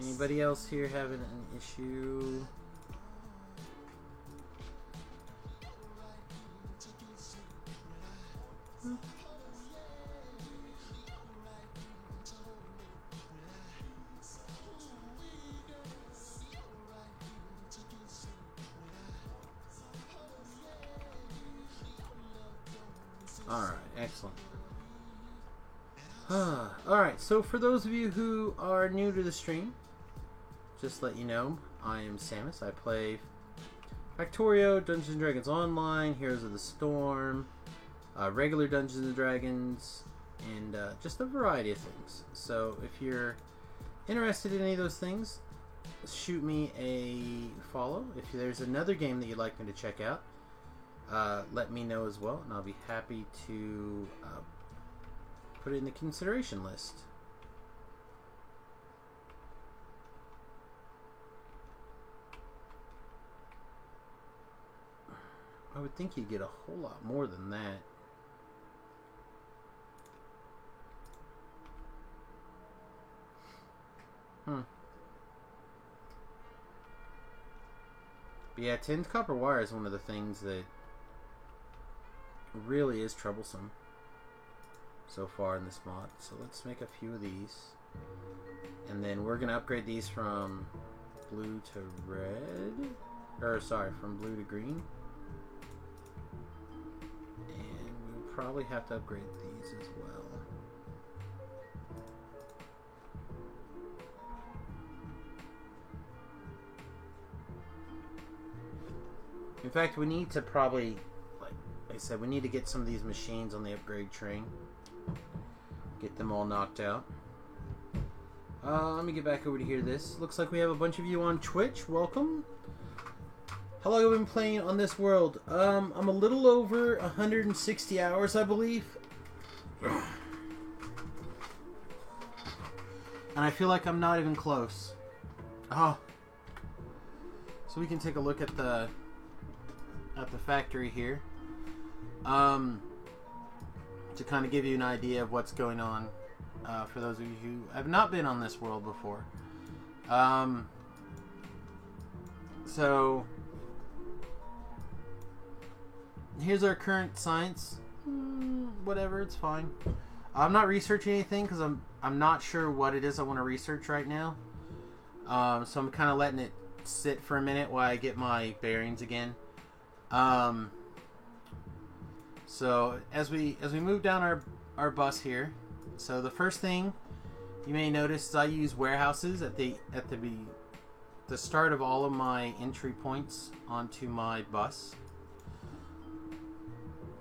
Anybody else here having an issue? Alright, excellent. Alright, so for those of you who are new to the stream, just let you know, I am Samus. I play Factorio, Dungeons & Dragons Online, Heroes of the Storm, regular Dungeons & Dragons, and just a variety of things. So if you're interested in any of those things, shoot me a follow. If there's another game that you'd like me to check out, let me know as well, and I'll be happy to put it in the consideration list. I would think you'd get a whole lot more than that. But yeah, tinned copper wire is one of the things that really is troublesome so far in this mod. So let's make a few of these, and then we're gonna upgrade these from blue to red, or sorry, from blue to green, and we'll probably have to upgrade these as well. In fact, we need to probably, like I said, we need to get some of these machines on the upgrade train. Get them all knocked out. Let me get back over to hear this. Looks like we have a bunch of you on Twitch. Welcome. How long have I been playing on this world? I'm a little over 160 hours, I believe. And I feel like I'm not even close. Oh. So we can take a look at the factory here. To kind of give you an idea of what's going on. For those of you who have not been on this world before. So here's our current science. Whatever, it's fine. I'm not researching anything because I'm not sure what it is I want to research right now. So I'm kind of letting it sit for a minute while I get my bearings again. So as we move down our bus here, so the first thing you may notice is I use warehouses at the start of all of my entry points onto my bus.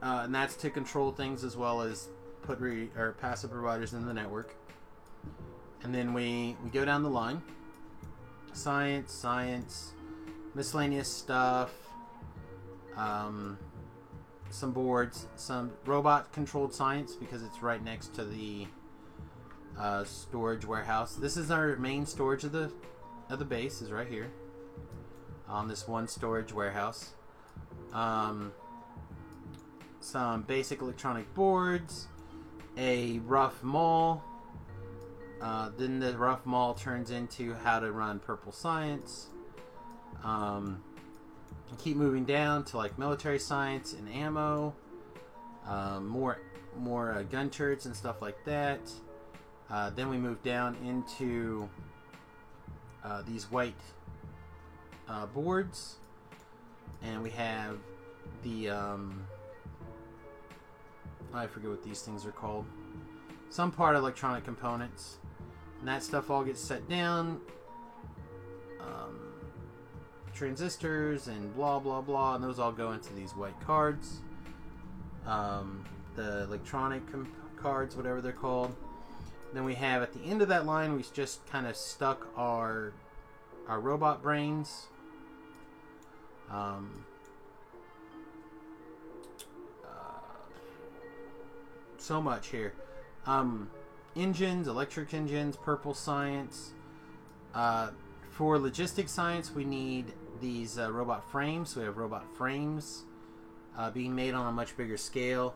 And that's to control things as well as put passive providers in the network. And then we go down the line. Science, miscellaneous stuff, some boards, some robot controlled science because it's right next to the storage warehouse. This is our main storage of the base, is right here on this one storage warehouse. Some basic electronic boards, a rough mall. Then the rough mall turns into how to run purple science. Keep moving down to like military science and ammo. More gun turrets and stuff like that. Then we move down into these white boards, and we have the I forget what these things are called. Some part of electronic components. And that stuff all gets set down. Transistors and blah blah blah, and those all go into these white cards. The electronic cards, whatever they're called. Then we have at the end of that line, we just kind of stuck our robot brains. So much here. Engines, electric engines, purple science. For logistics science, we need these robot frames. So we have robot frames being made on a much bigger scale.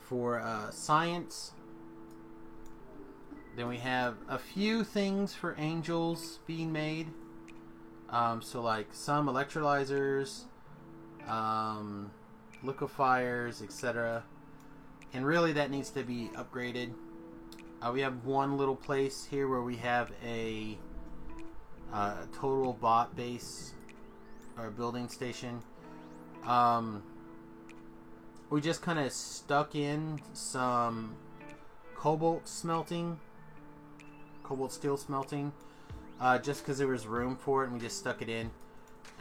For science, then we have a few things for angels being made. So like some electrolyzers, liquefiers, etc. And really that needs to be upgraded. We have one little place here where we have a total bot base or building station. We just kind of stuck in some cobalt steel smelting, just because there was room for it, and we just stuck it in.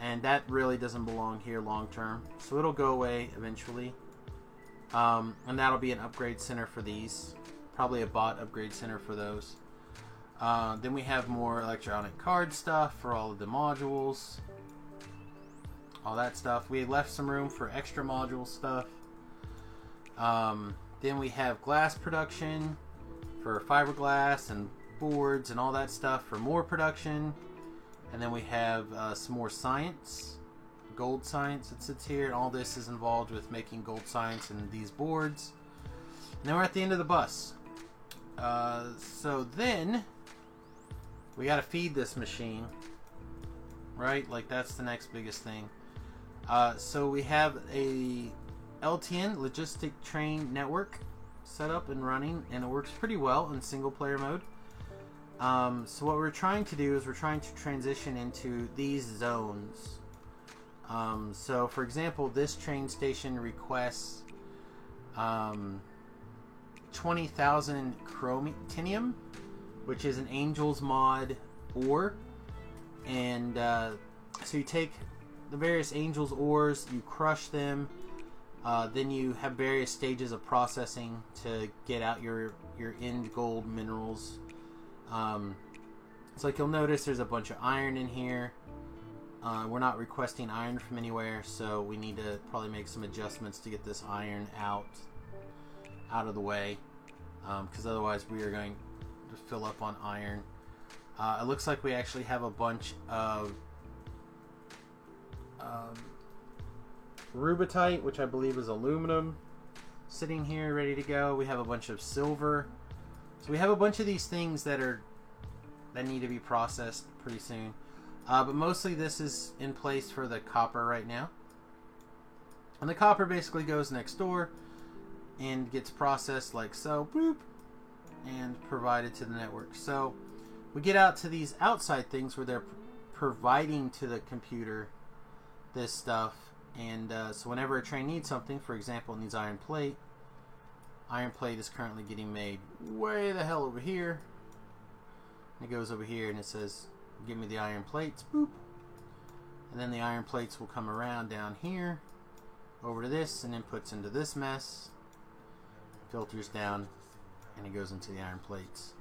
And that really doesn't belong here long term, so it'll go away eventually. And that'll be an upgrade center for these. Probably a bot upgrade center for those. Then we have more electronic card stuff for all of the modules. All that stuff. We left some room for extra module stuff. Then we have glass production for fiberglass and boards and all that stuff for more production. And then we have some more science. Gold science that sits here. And all this is involved with making gold science in these boards. And then we're at the end of the bus. So then we got to feed this machine, right? Like that's the next biggest thing. So we have a LTN logistic train network set up and running, and it works pretty well in single player mode. So what we're trying to do is we're trying to transition into these zones. So for example, this train station requests 20,000 chromatium, which is an Angel's Mod ore. And so you take the various Angel's ores, you crush them, then you have various stages of processing to get out your end gold minerals. So like you'll notice there's a bunch of iron in here. We're not requesting iron from anywhere, so we need to probably make some adjustments to get this iron out of the way, because otherwise we are going to fill up on iron. It looks like we actually have a bunch of rubitite, which I believe is aluminum, sitting here ready to go. We have a bunch of silver. So we have a bunch of these things that need to be processed pretty soon. But mostly this is in place for the copper right now. And the copper basically goes next door and gets processed like so, boop, and provided to the network. So we get out to these outside things where they're providing to the computer this stuff. And so whenever a train needs something, for example, it needs iron plate is currently getting made way the hell over here. And it goes over here and it says, give me the iron plates, boop. And then the iron plates will come around down here over to this and inputs into this mess, filters down, and it goes into the iron plates.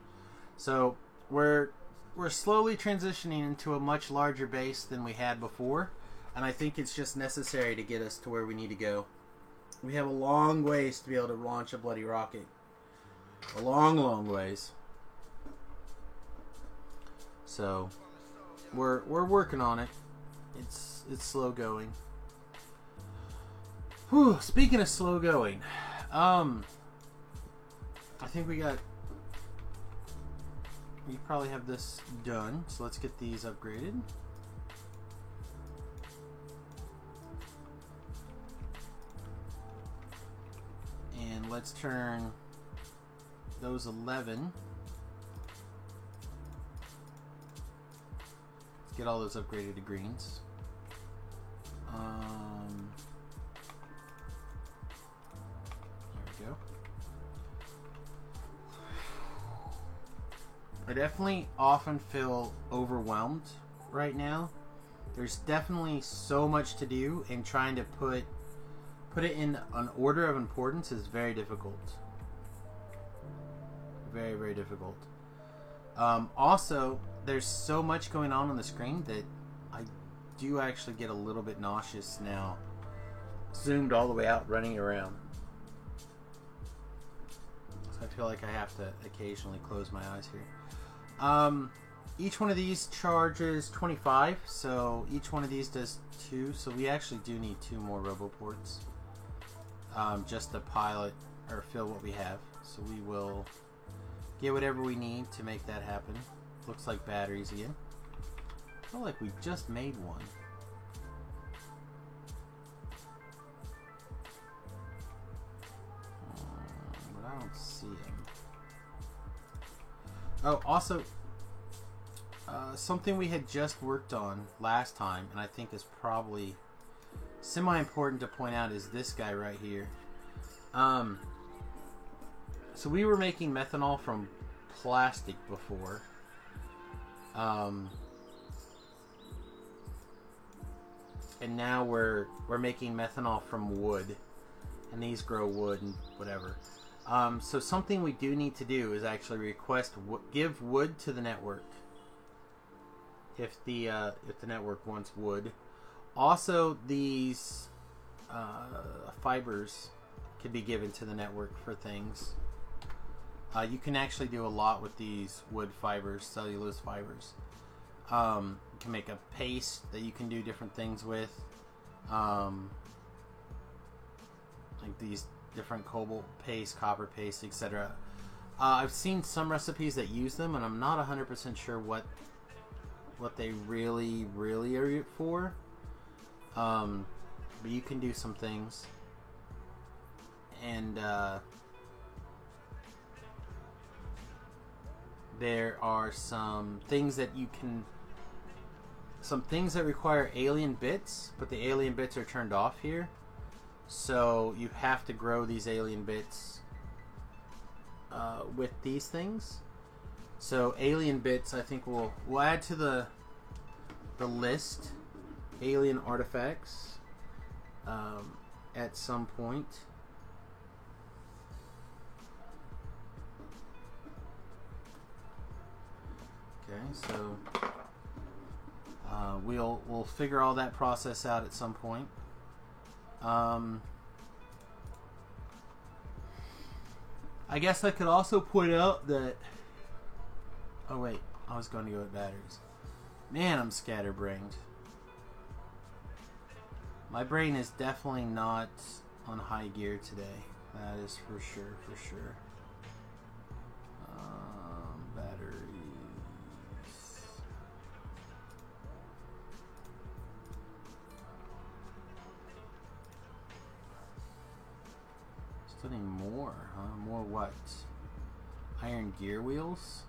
So we're slowly transitioning into a much larger base than we had before, and I think it's just necessary to get us to where we need to go. We have a long ways to be able to launch a bloody rocket. A long, long ways. So we're working on it. It's slow going. Whew, speaking of slow going, I think we probably have this done, so let's get these upgraded. And let's turn those 11. Let's get all those upgraded to greens. There we go. I definitely often feel overwhelmed right now. There's definitely so much to do, and trying to put it in an order of importance is very difficult. Very, very difficult. Also, there's so much going on the screen that I do actually get a little bit nauseous now. Zoomed all the way out, running around. So I feel like I have to occasionally close my eyes here. Each one of these charges 25, so each one of these does 2, so we actually do need 2 more RoboPorts. Just to pilot or fill what we have. So we will get whatever we need to make that happen. Looks like batteries again. I feel like we just made one. But I don't see him. Oh, also, something we had just worked on last time, and I think is probably semi-important to point out, is this guy right here. So we were making methanol from plastic before. And now we're making methanol from wood, and these grow wood and whatever. So something we do need to do is actually give wood to the network if the network wants wood. Also, these fibers can be given to the network for things. You can actually do a lot with these wood fibers, cellulose fibers. You can make a paste that you can do different things with. Like these different cobalt paste, copper paste, etc. I've seen some recipes that use them, and I'm not 100% sure what they really are for. But you can do some things. And there are some things that you can... Some things that require alien bits, but the alien bits are turned off here. So you have to grow these alien bits with these things. So alien bits, I think we'll add to the list. Alien artifacts at some point. Okay, so we'll figure all that process out at some point. I guess I could also point out that... Oh wait, I was going to go with batteries. Man, I'm scatterbrained. My brain is definitely not on high gear today. That is for sure, for sure. Batteries. Still need more, huh? More what? Iron gear wheels?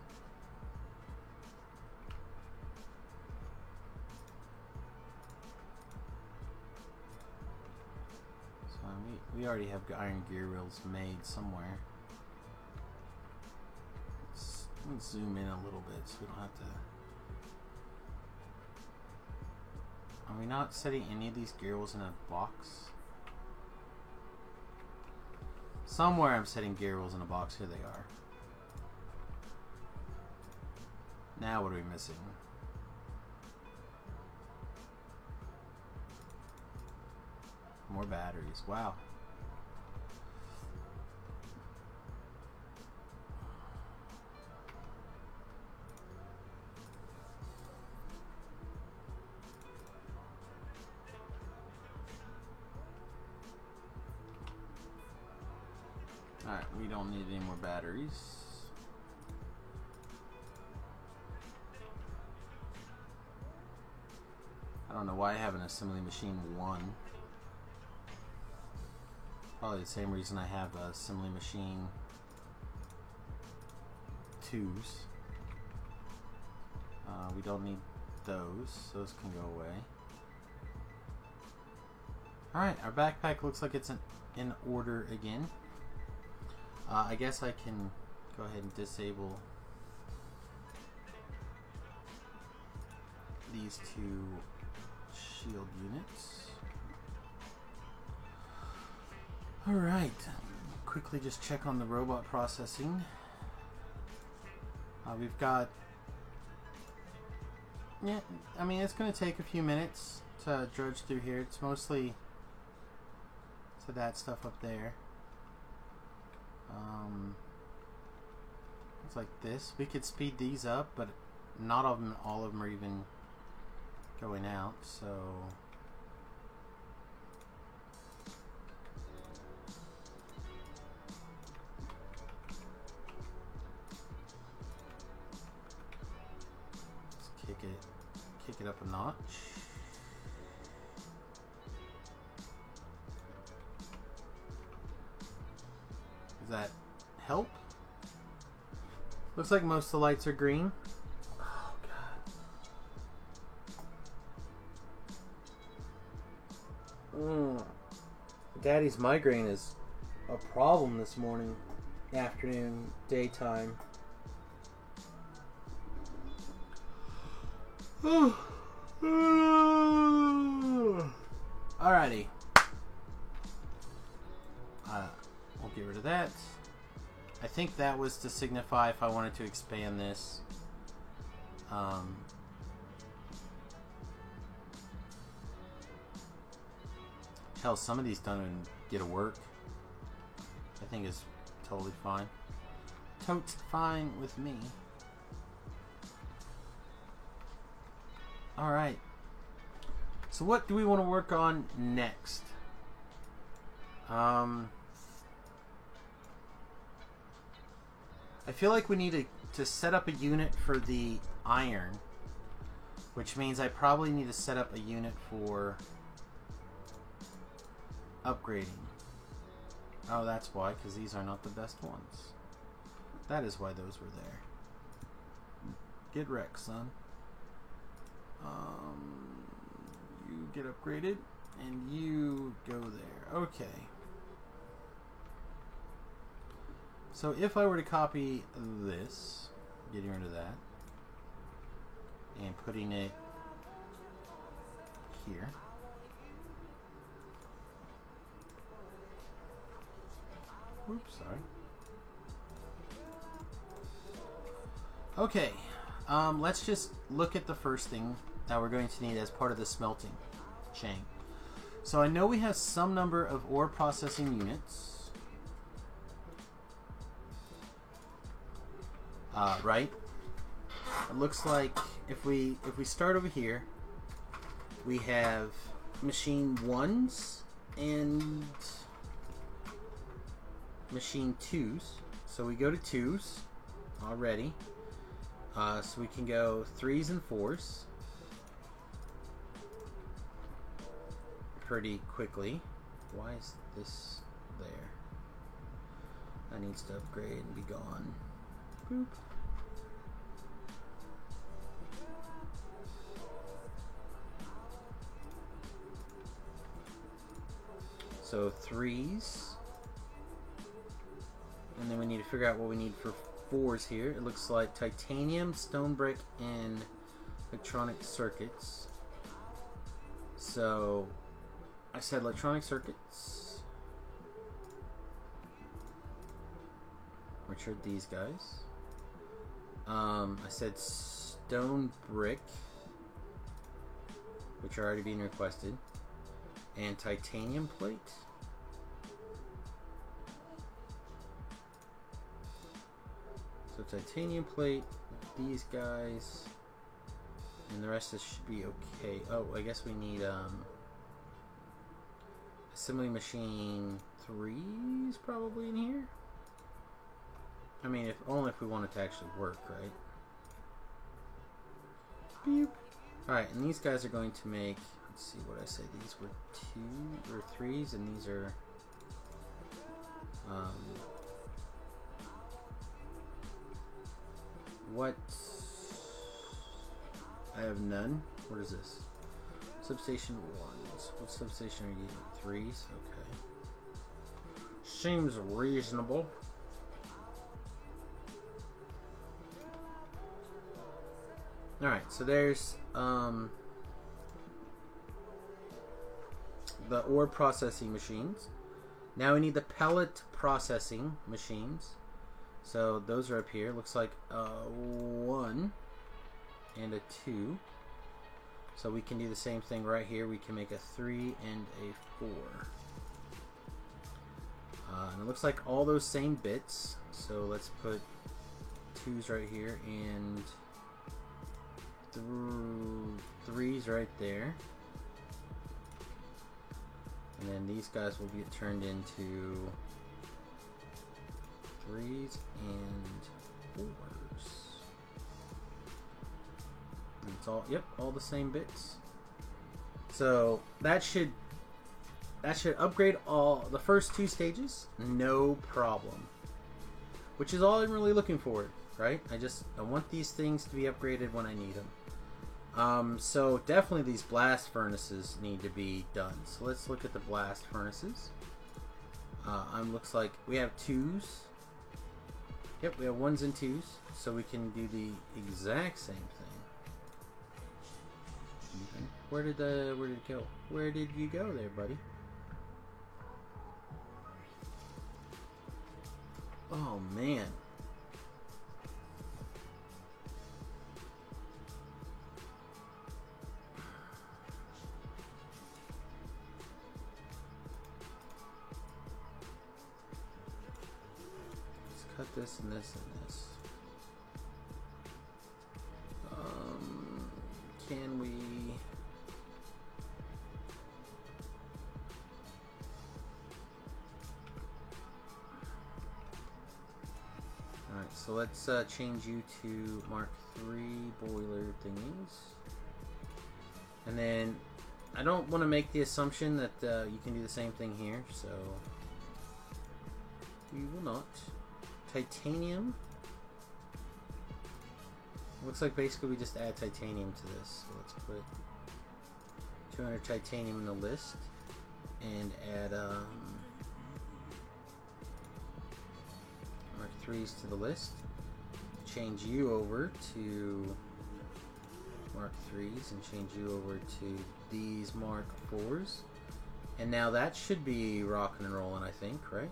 So we already have iron gear wheels made somewhere. Let's zoom in a little bit so we don't have to. Are we not setting any of these gear wheels in a box? Somewhere I'm setting gear wheels in a box. Here they are. Now what are we missing? More batteries. Wow. Alright, we don't need any more batteries. I don't know why I have an assembly machine 1. Probably the same reason I have a assembly machine 2s. We don't need those. Those can go away. Alright, our backpack looks like it's in order again. I guess I can go ahead and disable these 2 shield units. Alright, quickly just check on the robot processing. We've got, yeah, I mean, it's going to take a few minutes to drudge through here. It's mostly to that stuff up there. It's like this. We could speed these up, but not all of them are even going out, so let's kick it up a notch. Does that help? Looks like most of the lights are green. Oh god. Daddy's migraine is a problem this morning, afternoon, daytime. Alrighty. We'll get rid of that. I think that was to signify if I wanted to expand this. Hell, some of these don't even get to work. I think is totally fine. Totes fine with me. Alright. So what do we want to work on next? I feel like we need to set up a unit for the iron, which means I probably need to set up a unit for upgrading. Oh, that's why, because these are not the best ones. That is why those were there. Get wrecked, son. You get upgraded, and you go there. Okay. So if I were to copy this, getting rid of that, and putting it here. Oops, sorry. Okay, let's just look at the first thing that we're going to need as part of the smelting chain. So I know we have some number of ore processing units. Right? it looks like if we start over here, we have machine 1s and machine 2s. So we go to 2s already. So we can go 3s and 4s pretty quickly. Why is this there? That needs to upgrade and be gone. Boop. So 3s. And then we need to figure out what we need for 4s here. It looks like titanium, stone brick, and electronic circuits. So I said electronic circuits, which are these guys. I said stone brick, which are already being requested, and titanium plate. So titanium plate, these guys, and the rest of this should be okay. Oh, I guess we need assembly machine 3s probably in here. I mean, if only if we want it to actually work, right? Beep. Alright, and these guys are going to make, let's see what I say, these were 2 or 3s, and these are what? I have none. What is this? Substation 1s. What substation are you using? 3s? Okay. Seems reasonable. Alright, so there's the ore processing machines. Now we need the pellet processing machines. So those are up here. Looks like a 1 and a 2. So we can do the same thing right here. We can make a 3 and a 4. And it looks like all those same bits. So let's put 2s right here and 3s right there. And then these guys will get turned into 3s and 4s. And it's all, yep, all the same bits. So that should upgrade all the first 2 stages, no problem. Which is all I'm really looking for, right? I want these things to be upgraded when I need them. So definitely these blast furnaces need to be done. So let's look at the blast furnaces. Looks like we have 2s. Yep, we have 1s and 2s, so we can do the exact same thing. Okay. Where did it go? Where did you go there, buddy? Oh man. Cut this and this and this. Can we? Alright, so let's change you to Mark III boiler thingies. And then I don't want to make the assumption that you can do the same thing here, so we will not. Titanium. Looks like basically we just add titanium to this. So let's put 200 titanium in the list and add Mark IIIs to the list. Change you over to Mark IIIs and change you over to these Mark IVs. And now that should be rocking and rolling, I think, right?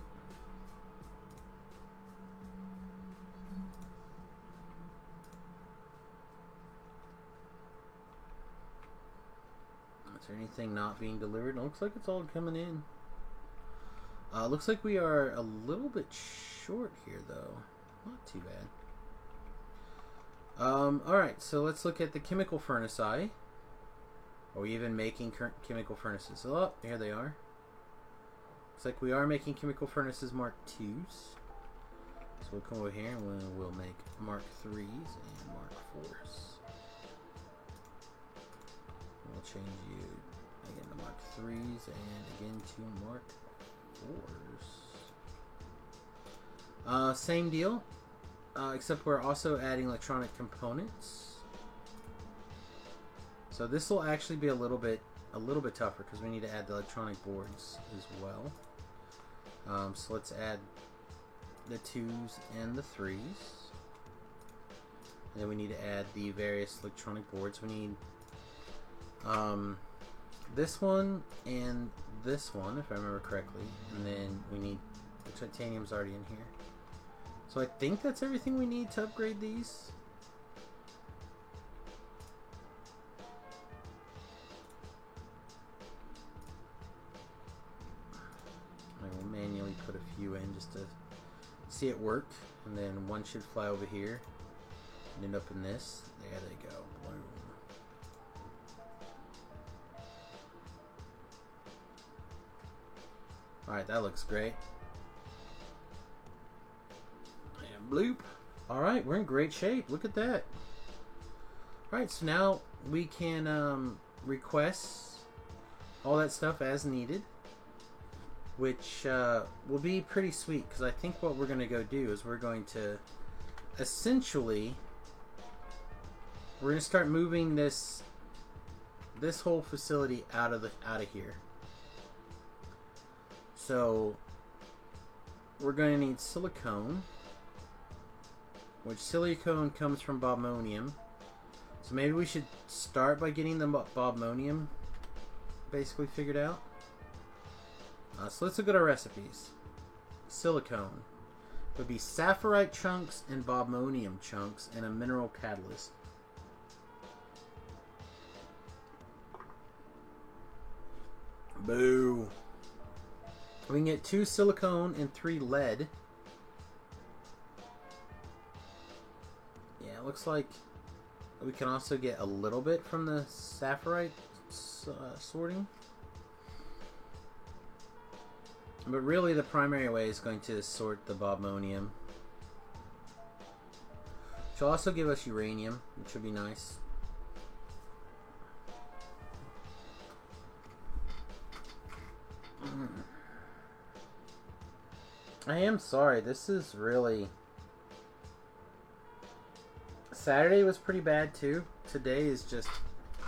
Is there anything not being delivered? It looks like it's all coming in. Looks like we are a little bit short here, though. Not too bad. Alright, so let's look at the chemical furnace eye. Are we even making chemical furnaces? Oh, here they are. Looks like we are making chemical furnaces Mark 2s. So we'll come over here and we'll make Mark 3s and Mark 4s. We'll change you again to Mark 3s and again to Mark 4s. Same deal, except we're also adding electronic components. So this will actually be a little bit tougher because we need to add the electronic boards as well. So let's add the 2s and the 3s. And then we need to add the various electronic boards. We need this one and this one, if I remember correctly. And then we need the titanium's already in here. So I think that's everything we need to upgrade these. I will manually put a few in just to see it work, and then one should fly over here and end up in this. There they go. Boom. Alright, that looks great. And bloop. Alright, we're in great shape. Look at that. Alright, so now we can request all that stuff as needed, which will be pretty sweet, because I think what we're going to go do is we're going to essentially start moving this whole facility out of here. So we're going to need silicone, which silicone comes from bobmonium. So maybe we should start by getting the bobmonium basically figured out. So let's look at our recipes. Silicone would be sapphirite chunks and bobmonium chunks and a mineral catalyst. Boo. We can get 2 silicone and 3 lead. Yeah, it looks like we can also get a little bit from the sapphirite sorting. But really the primary way is going to sort the bobmonium. Which will also give us uranium, which would be nice. I am sorry, this is really... Saturday was pretty bad too. Today is just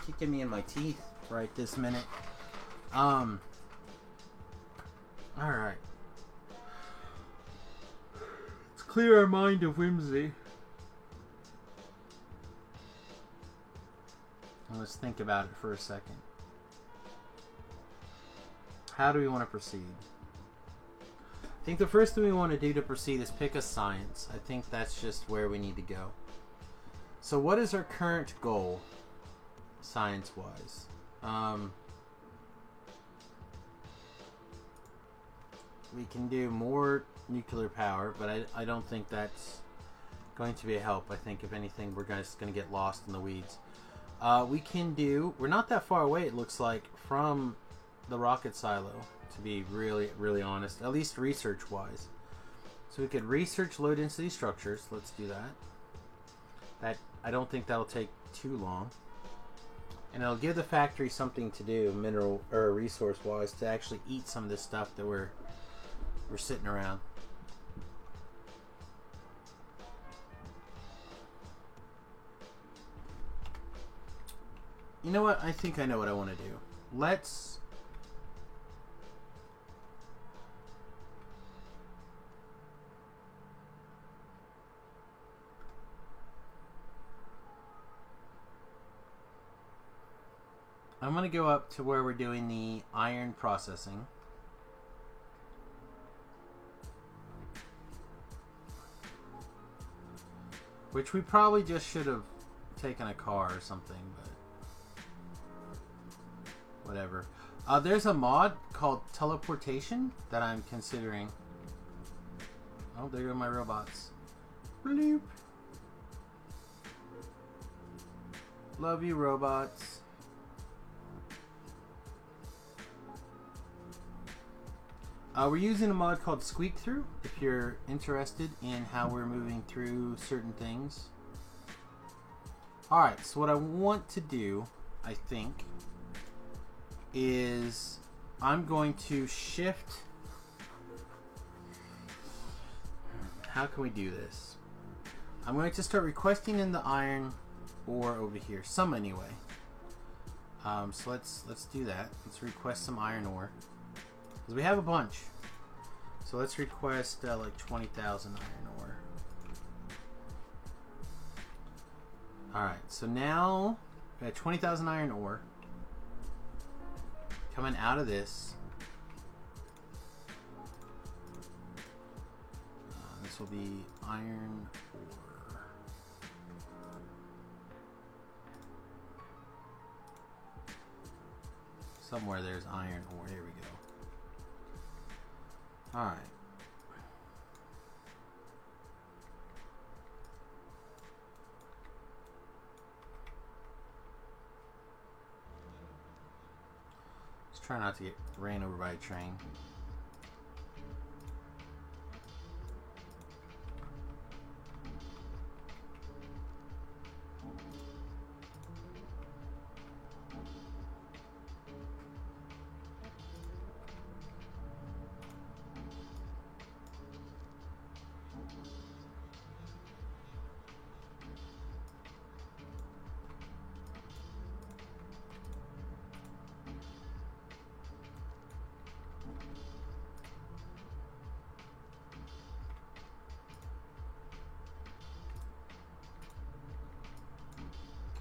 kicking me in my teeth right this minute. Alright. Let's clear our mind of whimsy. And let's think about it for a second. How do we want to proceed? I think the first thing we want to do to proceed is pick a science. I think that's just where we need to go. So what is our current goal, science-wise? We can do more nuclear power, but I don't think that's going to be a help. I think, if anything, we're just going to get lost in the weeds. We can do... We're not that far away, it looks like, from the rocket silo, to be really, really honest. At least research-wise. So we could research low-density structures. Let's do that. I don't think that'll take too long. And it'll give the factory something to do, mineral or resource-wise, to actually eat some of this stuff that we're sitting around. You know what? I think I know what I want to do. I'm going to go up to where we're doing the iron processing. Which we probably just should have taken a car or something, but whatever. There's a mod called teleportation that I'm considering. Oh, there go my robots. Bloop. Love you, robots. We're using a mod called Squeak Through if you're interested in how we're moving through certain things. Alright, so what I want to do, I think, is I'm going to shift. How can we do this? I'm going to start requesting in the iron ore over here, some anyway. So let's do that. Let's request some iron ore because we have a bunch. So let's request like 20,000 iron ore. All right. So now we got 20,000 iron ore coming out of this. This will be iron ore. Somewhere there's iron ore. Here we go. Alright. Let's try not to get ran over by a train.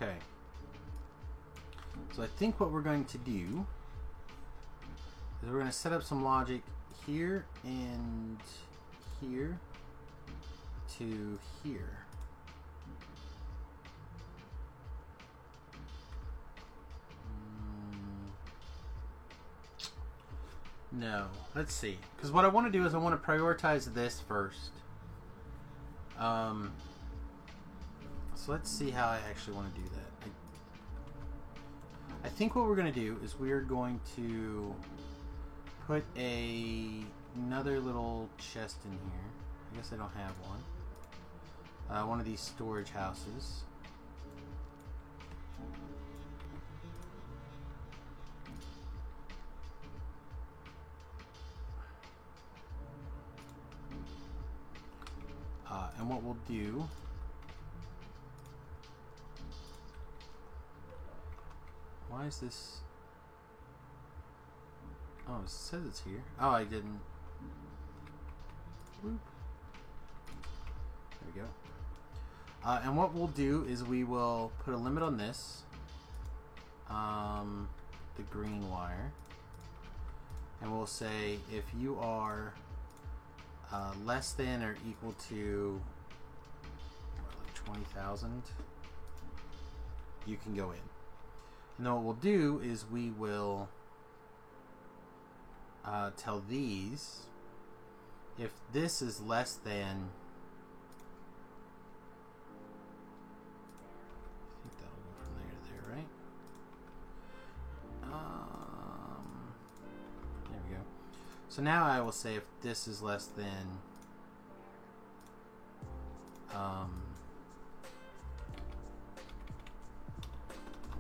Okay. So I think what we're going to do is we're going to set up some logic here and here to here. No. Let's see. Because what I want to do is I want to prioritize this first. So let's see how I actually want to do that. I think what we're going to do is we're going to put another little chest in here. I guess I don't have one. One of these storage houses. And what we'll do why is this? Oh, it says it's here. Oh, I didn't. Whoop. There we go. And what we'll do is we will put a limit on this. The green wire. And we'll say if you are less than or equal to like 20,000, you can go in. And then what we'll do is we will tell these if this is less than, I think that'll go from there to there, right? There we go. So now I will say if this is less than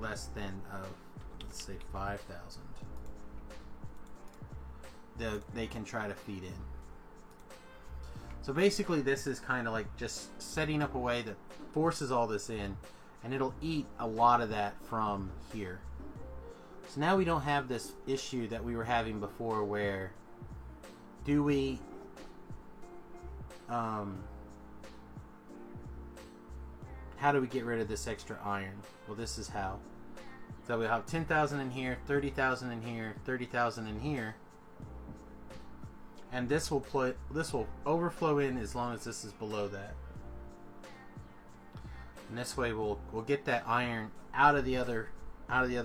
let's say 5,000, they can try to feed in. So basically this is kind of like just setting up a way that forces all this in, and it'll eat a lot of that from here. So now we don't have this issue that we were having before where do we how do we get rid of this extra iron? Well, this is how. So we have 10,000 in here, 30,000 in here, 30,000 in here, and this will overflow in as long as this is below that. And this way we'll get that iron out of the other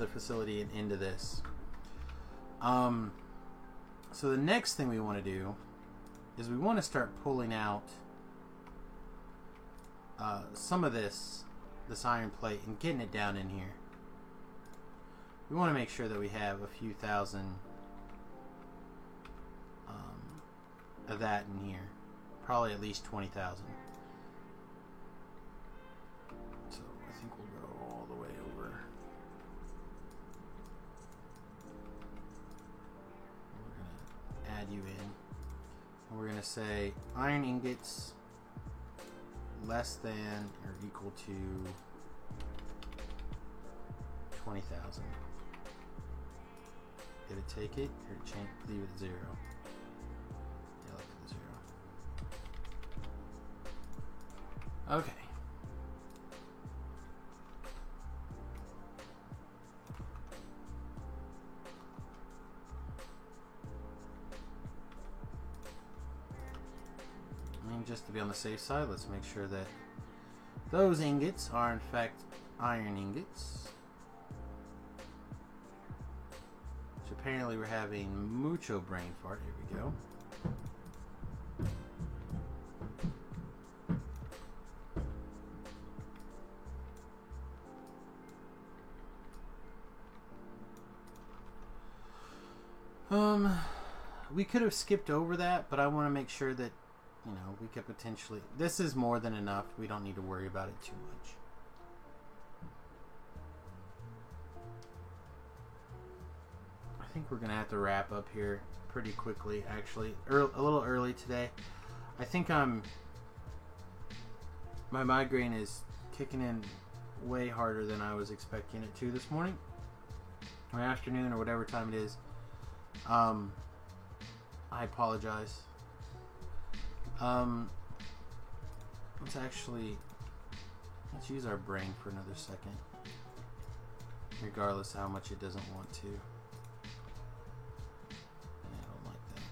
facility and into this. So the next thing we want to do is we want to start pulling out some of this this iron plate and getting it down in here. We want to make sure that we have a few thousand of that in here. Probably at least 20,000. So I think we'll go all the way over. We're going to add you in. And we're going to say iron ingots less than or equal to 20,000. Did it take it or change? Leave it at 0. Yeah, leave it at 0. Okay. And just to be on the safe side, let's make sure that those ingots are in fact iron ingots. Which apparently we're having mucho brain fart. Here we go. We could have skipped over that, but I want to make sure that, you know, we could potentially... This is more than enough. We don't need to worry about it too much. I think we're going to have to wrap up here pretty quickly, actually. A little early today. I think my migraine is kicking in way harder than I was expecting it to this morning. Or afternoon, or whatever time it is. I apologize. Let's use our brain for another second. Regardless of how much it doesn't want to. I don't like that.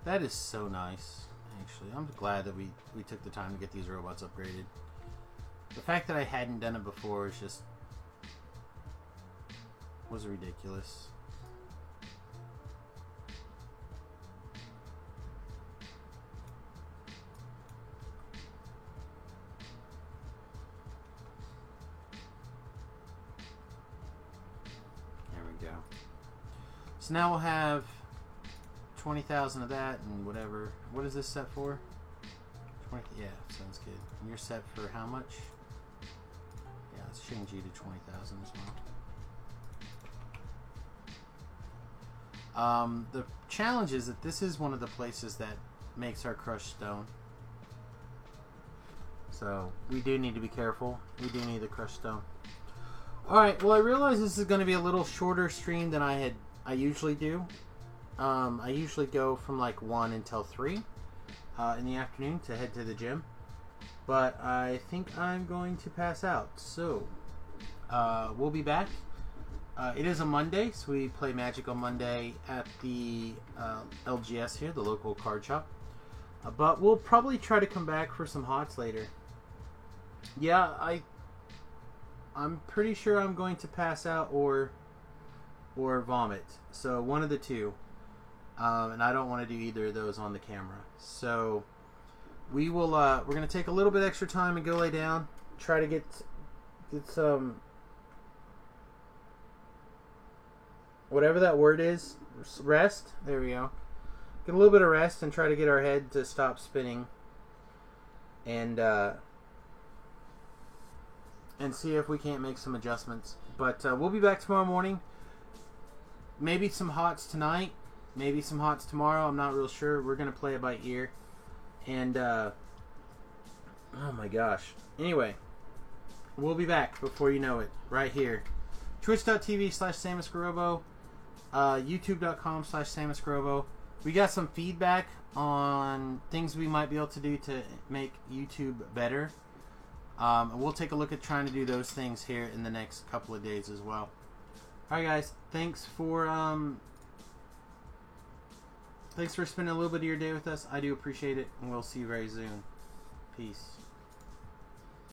That is so nice, actually. I'm glad that we took the time to get these robots upgraded. The fact that I hadn't done it before is just... was ridiculous. There we go. So now we'll have 20,000 of that and whatever. What is this set for? 20. Yeah, sounds good. And you're set for how much? Yeah, let's change you to 20,000 as well. The challenge is that this is one of the places that makes our crushed stone. So we do need to be careful. We do need the crushed stone. Alright, well I realize this is going to be a little shorter stream than I usually do. I usually go from like 1 until 3 in the afternoon to head to the gym. But I think I'm going to pass out. So, we'll be back. It is a Monday, so we play Magic on Monday at the LGS here, the local card shop. But we'll probably try to come back for some HOTS later. Yeah, I'm pretty sure I'm going to pass out or vomit. So, one of the two. And I don't want to do either of those on the camera. So we will we're going to take a little bit extra time and go lay down, try to get some, whatever that word is, rest. There we go. Get a little bit of rest and try to get our head to stop spinning, and see if we can't make some adjustments. But we'll be back tomorrow morning. Maybe some HOTS tonight. Maybe some HOTS tomorrow. I'm not real sure. We're going to play it by ear. And, oh my gosh. Anyway, We'll be back before you know it, right here. Twitch.tv/SamusGarobo, YouTube.com/SamusGarobo. We got some feedback on things we might be able to do to make YouTube better. We'll take a look at trying to do those things here in the next couple of days as well. Alright guys, thanks for spending a little bit of your day with us. I do appreciate it, and we'll see you very soon. Peace.